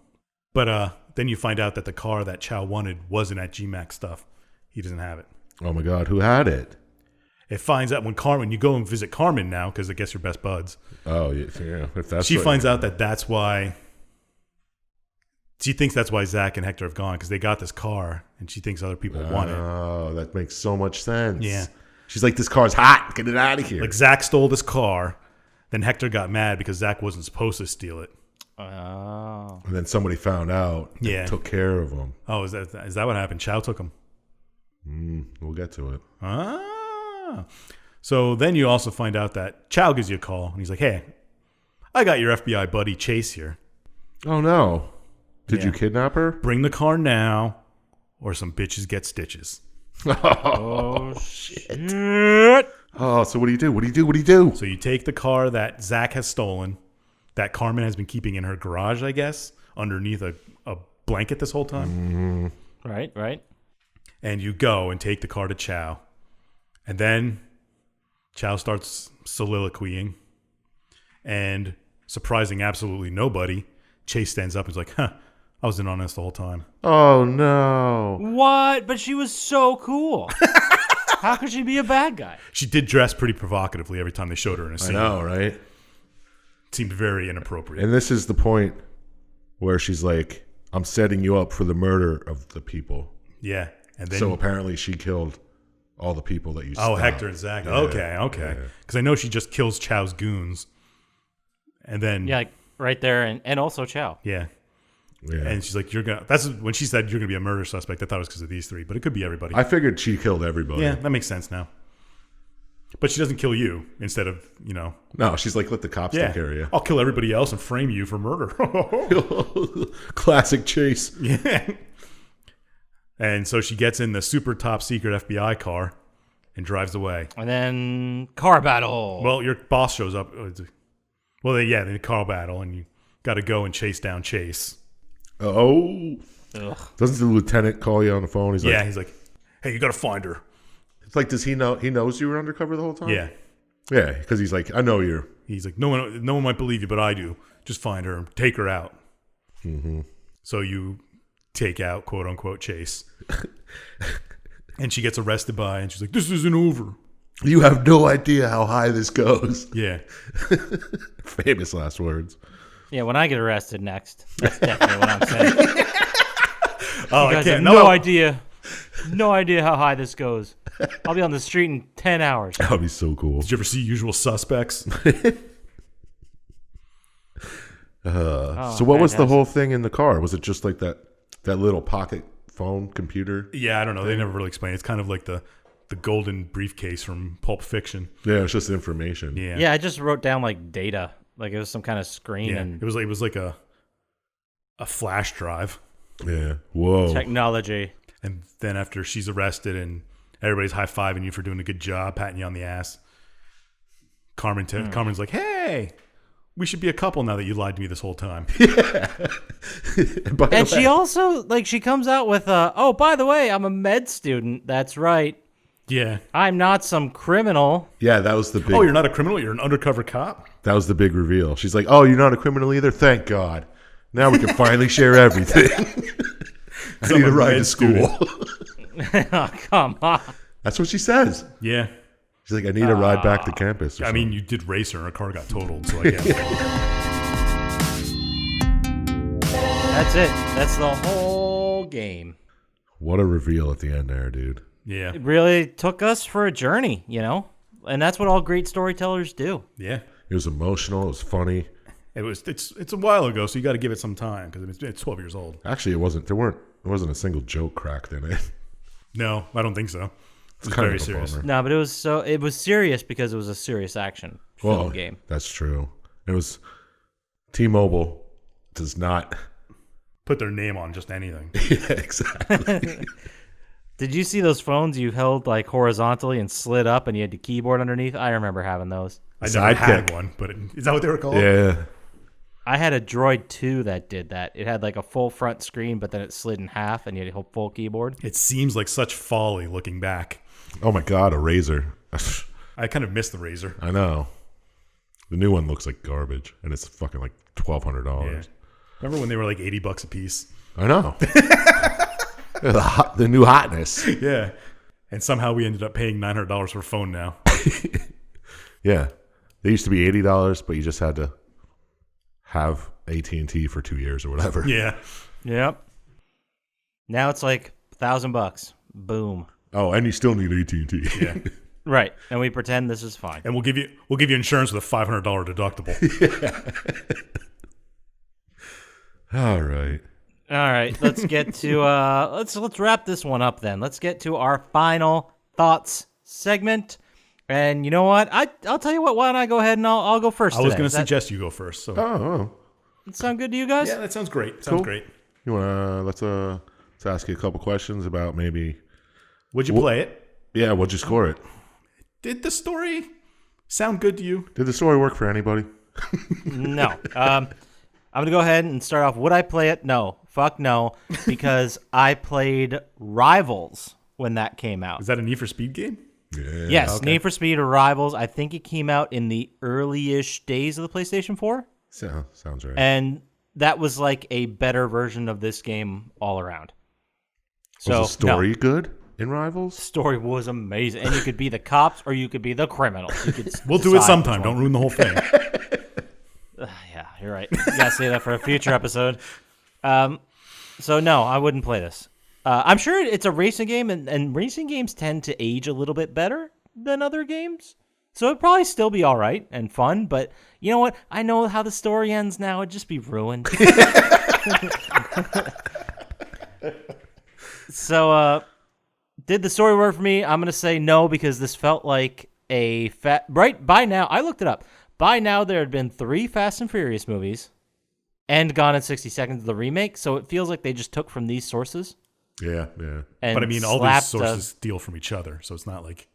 But then you find out that the car that Chow wanted wasn't at G-Mac stuff. He doesn't have it. Oh my God, who had it? It finds out when Carmen, you go and visit Carmen now because I guess you're best buds. Oh, yeah, if that's She what- finds out that that's why. She thinks that's why Zach and Hector have gone because they got this car and she thinks other people want it. Oh, that makes so much sense. Yeah. She's like, this car's hot. Get it out of here. Like Zach stole this car, then Hector got mad because Zach wasn't supposed to steal it. Oh. And then somebody found out and Yeah. took care of him. Oh, is that what happened? Chow took him. We'll get to it. Ah. So then you also find out that Chow gives you a call and he's like, hey, I got your FBI buddy Chase here. Oh, no. Did Yeah. you kidnap her? Bring the car now or some bitches get stitches. Oh, shit. Oh, so what do you do? What do you do? What do you do? So you take the car that Zach has stolen, that Carmen has been keeping in her garage, I guess, underneath a blanket this whole time. Right. And you go and take the car to Chow. And then Chow starts soliloquying. And surprising absolutely nobody, Chase stands up and is like, I was in on this the whole time. Oh, no. What? But she was so cool. How could she be a bad guy? She did dress pretty provocatively every time they showed her in a I scene. know, right? It seemed very inappropriate. And this is the point where she's like, I'm setting you up for the murder of the people. Yeah. And then So apparently she killed all the people that you Oh, stopped. Hector and Zach. Yeah, Okay. Because I know she just kills Chow's goons. And then Yeah, like, right there, and also Chow. yeah. Yeah. And she's like, that's when she said you're gonna be a murder suspect. I thought it was because of these three, but it could be everybody. I figured she killed everybody. Yeah, that makes sense now. But she doesn't kill you instead of, No, she's like, let the cops take care of you. I'll kill everybody else and frame you for murder. Classic Chase. Yeah. And so she gets in the super top secret FBI car and drives away. And then car battle. Well, your boss shows up. Well, the car battle, and you got to go and chase down Chase. Oh. Ugh. Doesn't the lieutenant call you on the phone? He's Yeah, like, he's like, hey, you got to find her. it's like, does he know? He knows you were undercover the whole time? Yeah. Yeah, because he's like, I know you're. He's like, no one might believe you, but I do. Just find her and take her out. Mm-hmm. So you take out, quote unquote, Chase. And she gets arrested and she's like, this isn't over. You have no idea how high this goes. Yeah. Famous last words. Yeah, when I get arrested next, that's definitely what I'm saying. Oh, You I guys can't. have no idea how high this goes. I'll be on the street in 10 hours. That would be so cool. Did you ever see Usual Suspects? So what was the whole thing in the car? Was it just like that little pocket phone computer? Yeah, I don't know. They never really explain. It's kind of like the golden briefcase from Pulp Fiction. Yeah, it's just information. Yeah. Yeah, I just wrote down like data. Like it was some kind of screen Yeah. and It was like a flash drive. Yeah. Whoa. technology. And then after she's arrested and everybody's high-fiving you for doing a good job, patting you on the ass, Carmen's like, hey, we should be a couple now that you lied to me this whole time. And she also, like, she comes out with, oh, by the way, I'm a med student. That's right. Yeah. I'm not some criminal. Yeah, that was the big. Oh, you're not a criminal? You're an undercover cop? That was the big reveal. She's like, "Oh, you're not a criminal either. Thank God. Now we can finally share everything." I need to ride to school. Oh, come on. That's what she says. Yeah. She's like, "I need a ride back to campus." I mean, you did race her and her car got totaled, so I guess. That's it. That's the whole game. What a reveal at the end there, dude. Yeah. It really took us for a journey, you know? And that's what all great storytellers do. Yeah. It was emotional. It was funny. It's a while ago, so you got to give it some time because it's 12 years old. Actually, it wasn't. There wasn't a single joke cracked in it. No, I don't think so. It's kind very of a serious. bummer. No, but it was serious because it was a serious action film game. That's true. It was. T-Mobile does not Put their name on just anything. Yeah, exactly. Did you see those phones you held like horizontally and slid up and you had the keyboard underneath? I remember having those. I never had Sidekick. one, but is that what they were called? Yeah. I had a Droid 2 that did that. It had like a full front screen, but then it slid in half and you had a full keyboard. It seems like such folly looking back. Oh my God, a razor. I kind of miss the Razor. I know. The new one looks like garbage, and it's fucking like $1,200. Yeah. Remember when they were like $80 a piece? I know. the new hotness. Yeah. And somehow we ended up paying $900 for a phone now. Yeah, they used to be $80, but you just had to have AT&T for 2 years or whatever. Yeah. Yep. Now it's like $1,000. Boom. Oh, and you still need AT&T. Yeah. Right. And we pretend this is fine. And we'll give you insurance with a $500 deductible. All right. All right, let's get to let's wrap this one up then. Let's get to our final thoughts segment. And you know what? I'll tell you what. Why don't I go ahead and I'll go first? I was today. going to Does that suggest you go first. So sound good to you guys? yeah, that sounds great. Sounds Cool. great. You wanna let's ask you a couple questions about maybe. Would you play it? Yeah, what'd you score it? Did the story sound good to you? Did the story work for anybody? No. I'm gonna go ahead and start off. Would I play it? No. Fuck no. Because I played Rivals when that came out. Is that a Need for Speed game? Yeah. Yes, Okay. Need for Speed Rivals. I think it came out in the early-ish days of the PlayStation 4. Sounds right. And that was like a better version of this game all around. So Was the story no, good in Rivals? story was amazing, and you could be the cops or you could be the criminals. You could We'll do it decide sometime. which Don't one. ruin the whole thing. Yeah, you're right. You gotta say that for a future episode. So no, I wouldn't play this. I'm sure it's a racing game, and racing games tend to age a little bit better than other games. So it'd probably still be all right and fun, but you know what? I know how the story ends now. It'd just be ruined. So, did the story work for me? I'm going to say no, because this felt like a right by now. I looked it up. By now, there had been 3 Fast and Furious movies and Gone in 60 Seconds, the remake. So it feels like they just took from these sources. Yeah. And But I mean, all these slapped sources steal from each other, so it's not like.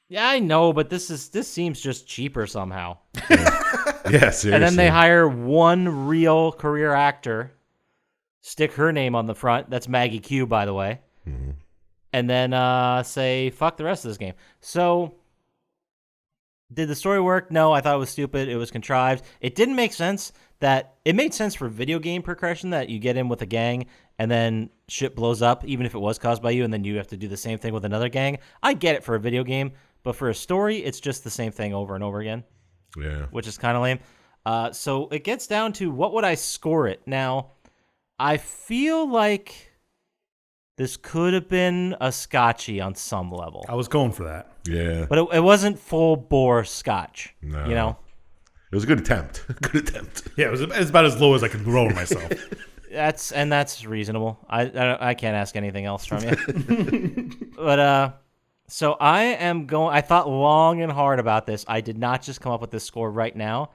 Yeah, I know, but this seems just cheaper somehow. Yeah, seriously. And then they hire one real career actor, stick her name on the front. That's Maggie Q, by the way. Mm-hmm. And then say, fuck the rest of this game. So Did the story work? No, I thought it was stupid. It was contrived. It didn't make sense it made sense for video game progression that you get in with a gang and then shit blows up, even if it was caused by you, and then you have to do the same thing with another gang. I get it for a video game, but for a story, it's just the same thing over and over again. Yeah. Which is kind of lame. So it gets down to what would I score it? Now, I feel like this could have been a Scotchy on some level. I was going for that. Yeah. But it wasn't full bore Scotch. No. You know? It was a good attempt. Good attempt. Yeah, it's about as low as I could lower myself. That's reasonable. I can't ask anything else from you. But so I thought long and hard about this. I did not just come up with this score right now,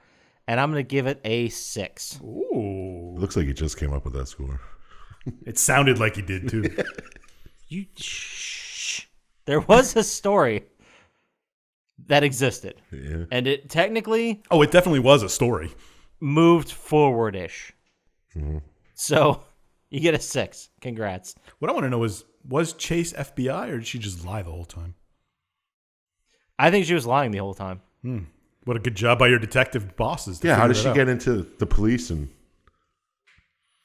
and I'm going to give it a 6. Ooh. It looks like you just came up with that score. It sounded like he did, too. Shh. There was a story that existed. Yeah. And it technically Oh, it definitely was a story. moved forward-ish. Mm-hmm. So you get a 6. Congrats. What I want to know is, was Chase FBI or did she just lie the whole time? I think she was lying the whole time. What a good job by your detective bosses. Yeah, how did she get into the police and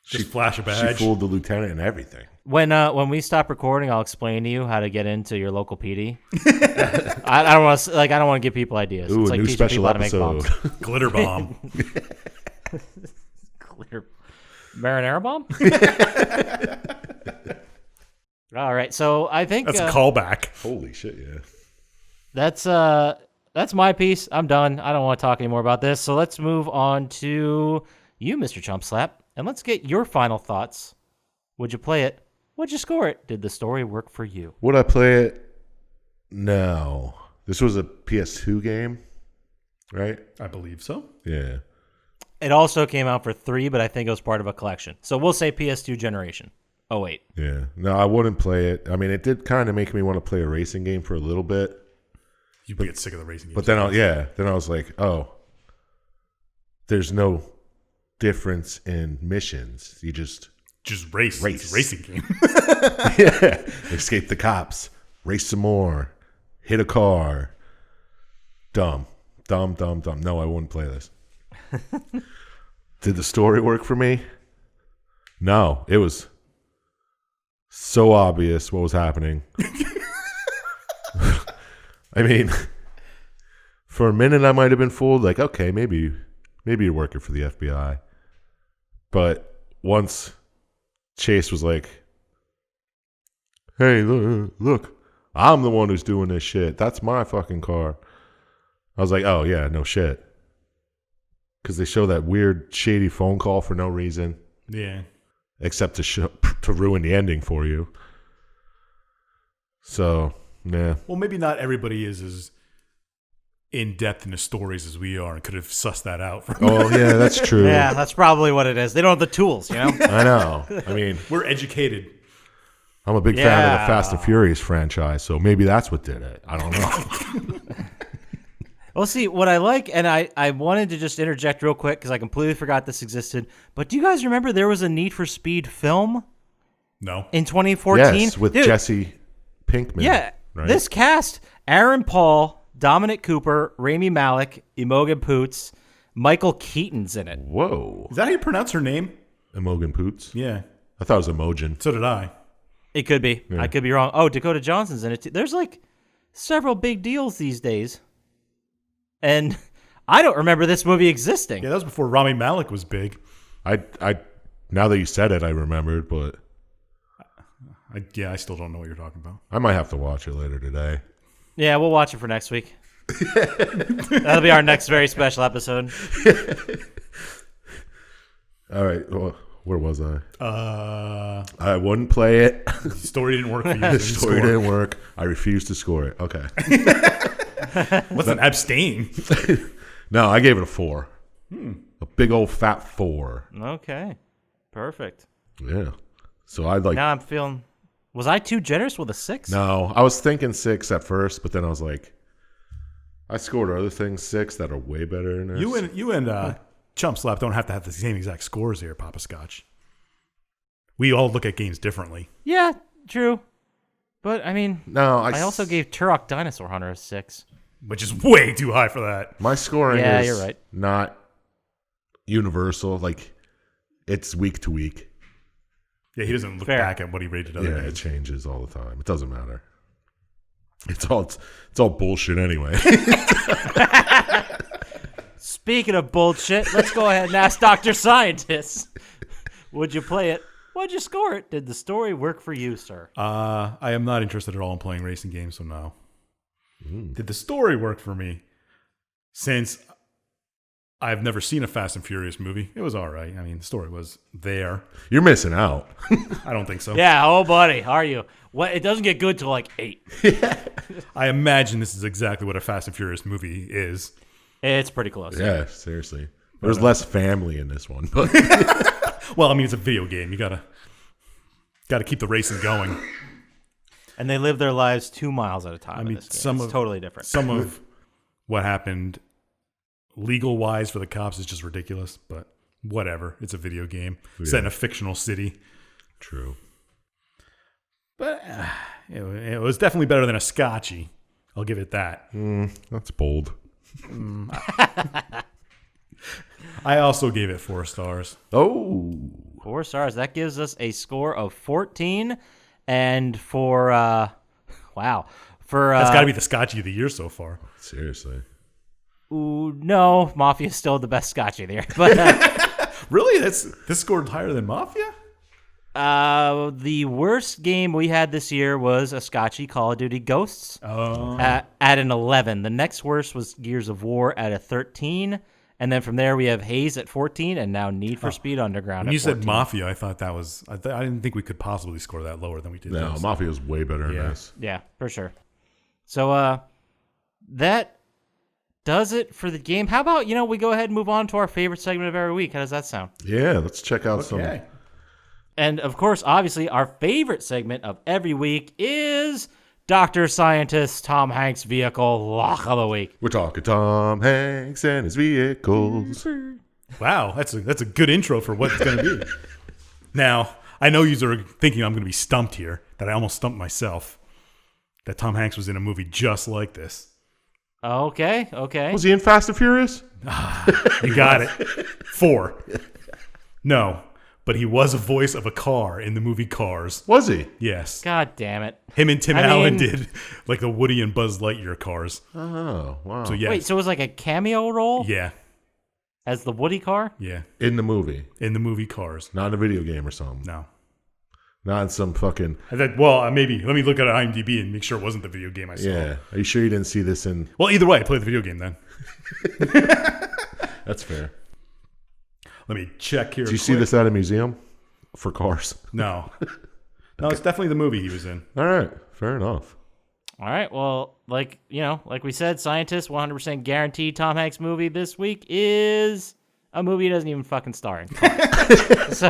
Just flash a she badge? fooled the lieutenant and everything? When we stop recording, I'll explain to you how to get into your local PD. I don't want to I don't want to give people ideas. Ooh, It's a like new teaching special people how to make episode. bombs. Glitter bomb. Clear marinara bomb. All right, so I think That's a callback. Holy shit, yeah. that's my piece. I'm done. I don't want to talk anymore about this. So let's move on to you, Mr. Chump Slap, and let's get your final thoughts. Would you play it? Would you score it? Did the story work for you? Would I play it? No. This was a PS2 game, right? I believe so. Yeah. It also came out for 3, but I think it was part of a collection. So we'll say PS2 generation. Oh, wait. Yeah. No, I wouldn't play it. I mean, it did kind of make me want to play a racing game for a little bit. You'd get sick of the racing games. But then, then I was like, oh, there's no difference in missions. You just race. Race. It's a racing game. yeah, escape the cops, race some more, hit a car. Dumb. No, I wouldn't play this. Did the story work for me? No, it was so obvious what was happening. I mean, for a minute I might have been fooled, like, okay, maybe you're working for the FBI. But once Chase was like, hey, look, I'm the one who's doing this shit. That's my fucking car. I was like, oh, yeah, no shit. Because they show that weird, shady phone call for no reason. Yeah. Except to ruin the ending for you. So, yeah. Well, maybe not everybody is as in-depth in the stories as we are and could have sussed that out. Oh, yeah, that's true. Yeah, that's probably what it is. They don't have the tools, you know? I know. I mean, We're educated. I'm a big fan of the Fast and Furious franchise, so maybe that's what did it. I don't know. Well, see, what I like, and I wanted to just interject real quick because I completely forgot this existed, but do you guys remember there was a Need for Speed film No. in 2014? Yes, with Dude, Jesse Pinkman. Yeah, right? this cast, Aaron Paul, Dominic Cooper, Rami Malek, Imogen Poots, Michael Keaton's in it. Whoa. Is that how you pronounce her name? Imogen Poots? Yeah. I thought it was Imogen. So did I. It could be. Yeah. I could be wrong. Oh, Dakota Johnson's in it too. There's like several big deals these days. And I don't remember this movie existing. Yeah, that was before Rami Malek was big. I now that you said it, I remembered, but I still don't know what you're talking about. I might have to watch it later today. Yeah, we'll watch it for next week. That'll be our next very special episode. All right. Well, where was I? I I wouldn't play it. the story didn't work for you. The story didn't work. I refused to score it. Okay. What's an abstain? No, I gave it a 4. A big old fat 4. Okay. Perfect. Yeah. So I'd like. Now I'm feeling. Was I too generous with a 6? No, I was thinking 6 at first, but then I was like, I scored other things 6 that are way better than this. You and Chump Slap don't have to have the same exact scores here, Poppascotch. We all look at games differently. Yeah, true. But I mean, No, I also gave Turok Dinosaur Hunter a 6. which is way too high for that. My scoring Yeah, is you're right. not universal. Like, it's week to week. Yeah, he doesn't look Fair. back at what he rated other Yeah, it games. changes all the time. It doesn't matter. It's all bullshit anyway. Speaking of bullshit, let's go ahead and ask Dr. Syintist. Would you play it? Would you score it? Did the story work for you, sir? I am not interested at all in playing racing games, so no. Did the story work for me? Since I've never seen a Fast and Furious movie, it was all right. I mean, the story was there. You're missing out. I don't think so. Yeah, oh buddy, are you? What? It doesn't get good till like 8. I imagine this is exactly what a Fast and Furious movie is. It's pretty close. Yeah, seriously. There's less family in this one, but Well, I mean, it's a video game. You gotta keep the racing going. And they live their lives 2 miles at a time. I mean, in this game. It's totally different. Some of what happened legal wise for the cops is just ridiculous, but whatever. It's a video game set in a fictional city. true. But it was definitely better than a Scotchy. I'll give it that. That's bold. I also gave it 4 stars. Oh, 4 stars. That gives us a score of 14. And for wow, for That's got to be the Scotchy of the year so far. seriously. ooh, no, Mafia's still the best Scotchy there. But Really? This scored higher than Mafia? the worst game we had this year was a Scotchy Call of Duty Ghosts Oh. at an 11. The next worst was Gears of War at a 13. And then from there we have Haze at 14, and now Need for Speed Underground. When you at 14. said Mafia, I thought that was. I didn't think we could possibly score that lower than we did. No, this. Mafia was way better than Yeah. this. Yeah, for sure. So that does it for the game. How about, we go ahead and move on to our favorite segment of every week. How does that sound? Yeah, let's check out Okay. And of course, obviously, our favorite segment of every week is Dr. Syintist Tom Hanks' vehicle lock of the week. We're talking Tom Hanks and his vehicles. Wow, that's a good intro for what it's going to be. Now, I know you are thinking I'm going to be stumped here, that I almost stumped myself, that Tom Hanks was in a movie just like this. Okay. Was he in Fast and Furious? You got it. 4. No, but he was a voice of a car in the movie Cars. Was he? Yes. God damn it. Him and Tim I Allen mean- did like the Woody and Buzz Lightyear cars. Oh, wow. So yes. Wait, so it was like a cameo role Yeah. as the Woody car? Yeah. In the movie, In the movie Cars. not in a video game or something. No. Not in some fucking. I thought, well, maybe. Let me look at IMDb and make sure it wasn't the video game I saw. Yeah. Are you sure you didn't see this in? Well, either way, I played the video game then. That's fair. Let me check here. Did you see this at a museum for cars? No. No, it's definitely the movie he was in. All right. Fair enough. All right. Well, like we said, Syintist 100% guaranteed Tom Hanks movie this week is a movie he doesn't even fucking star in. So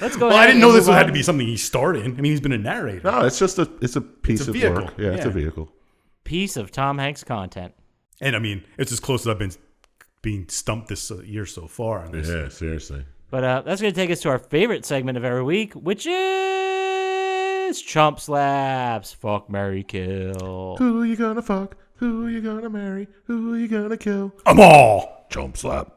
let's go Well, ahead I didn't and know this move had on. to be something he starred in. I mean, he's been a narrator. No, it's just a piece a of vehicle. work. Yeah, it's a Yeah. vehicle. Piece of Tom Hanks content. And I mean, it's as close as I've been being stumped this year so far on this. Yeah, seriously. But that's going to take us to our favorite segment of every week, which is Chump Slaps. Fuck, marry, kill. Who you gonna fuck? Who you gonna marry? Who you gonna kill? I'm all. Chump slap.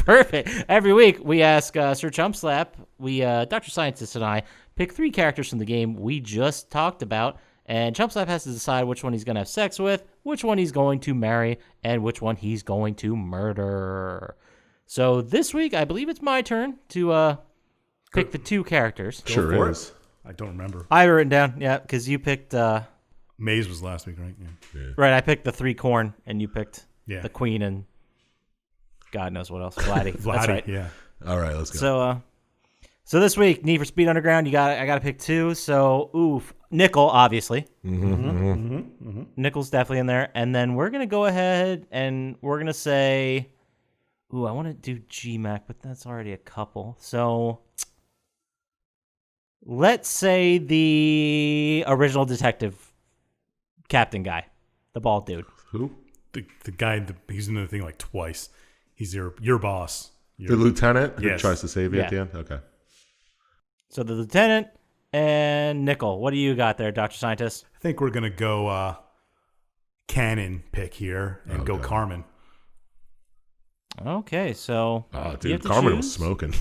Perfect. Every week we ask Sir Chump Slap, Dr. Syintist and I pick 3 characters from the game we just talked about, and Chump Slap has to decide which one he's going to have sex with, which one he's going to marry, and which one he's going to murder. So this week, I believe it's my turn to pick the 2 characters. Sure for it. is. I don't remember. I wrote it down, yeah, because you picked, Maze was last week, right? Yeah. right, I picked the 3 corn, and you picked Yeah. the queen and God knows what else. Vladdy. That's Vladdy, right. yeah. All right, let's go. So this week, Need for Speed Underground, I got to pick 2. So, Nickel, obviously. Nickel's definitely in there. And then we're going to go ahead and we're going to say, I want to do GMAC, but that's already a couple. So, let's say the original detective captain guy, the bald dude. Who? The guy, he's in the thing like twice. He's your boss. The lieutenant who Yes. tries to save you at the Yeah. end? Okay. So, the lieutenant and Nickel. What do you got there, Dr. Syintist? I think we're going to go canon pick here and go God. Carmen. Okay, so Oh, you have dude, to Carmen choose? was smoking.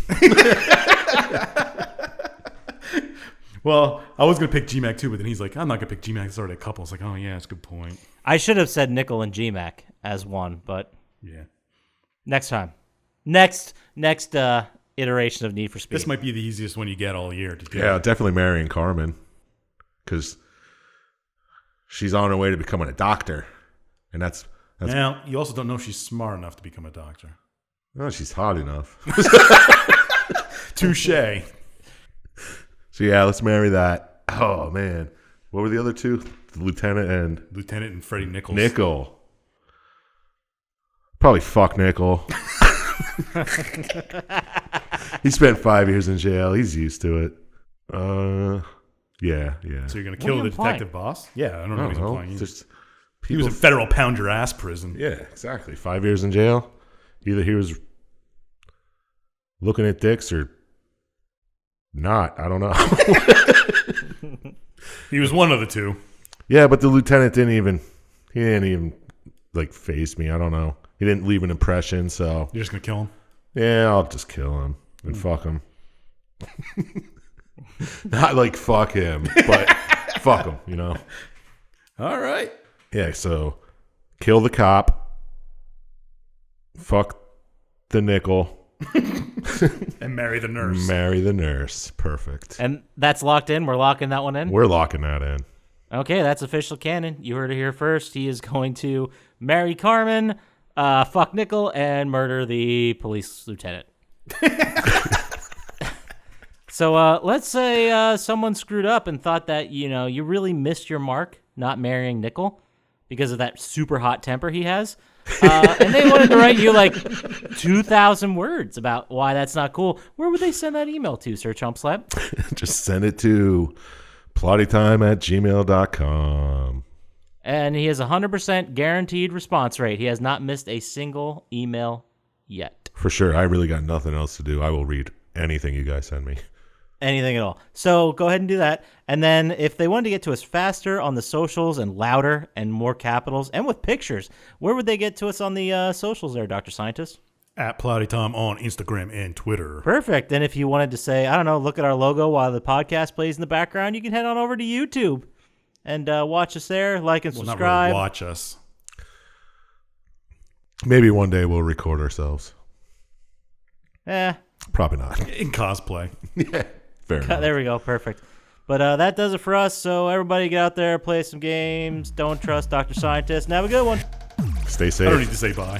Well, I was going to pick GMAC too, but then he's like, I'm not going to pick GMAC. It's already a couple. It's like, oh, yeah, that's a good point. I should have said Nickel and GMAC as one, but Yeah. next time. Next iteration of Need for Speed. This might be the easiest one you get all year to do. Yeah, definitely marrying Carmen. Because she's on her way to becoming a doctor. And that's Now, you also don't know if she's smart enough to become a doctor. oh, she's hot enough. Touche. So yeah, let's marry that. Oh man. What were the other two? The Lieutenant and Freddie Nichols. Nickel. Probably fuck Nickel. He spent 5 years in jail. He's used to it. Yeah. So you're going to What are kill you the implying? detective boss? Yeah, I don't know what he's implying. Just He was in federal pound your ass prison. yeah, exactly. 5 years in jail. Either he was looking at dicks or not. I don't know. He was one of the two. Yeah, but the lieutenant didn't even like face me. I don't know. He didn't leave an impression, so You're just going to kill him? yeah, I'll just kill him and fuck him. Not like fuck him, but fuck him, you know? All right. Yeah, so kill the cop, fuck the nickel, And marry the nurse. marry the nurse. Perfect. And that's locked in. We're locking that one in. We're locking that in. Okay, that's official canon. You heard it here first. He is going to marry Carmen, fuck Nickel, and murder the police lieutenant. So let's say someone screwed up and thought that, you really missed your mark not marrying Nickel because of that super hot temper he has. And they wanted to write you like 2,000 words about why that's not cool. Where would they send that email to, Sir Chump Slap? Just send it to plottytime@gmail.com. And he has a 100% guaranteed response rate. He has not missed a single email yet. For sure. I really got nothing else to do. I will read anything you guys send me. Anything at all. So go ahead and do that. And then if they wanted to get to us faster on the socials and louder and more capitals and with pictures, where would they get to us on the socials there, Dr. Scientist? At Plottytom on Instagram and Twitter. Perfect. And if you wanted to say, I don't know, look at our logo while the podcast plays in the background, you can head on over to YouTube and watch us there, like and Well, subscribe. not really watch us. Maybe one day we'll record ourselves. Probably not. In cosplay. Yeah. Fair enough. There we go. Perfect. But that does it for us. So everybody get out there, play some games. Don't trust Dr. Scientist, and have a good one. Stay I safe. don't need to say bye.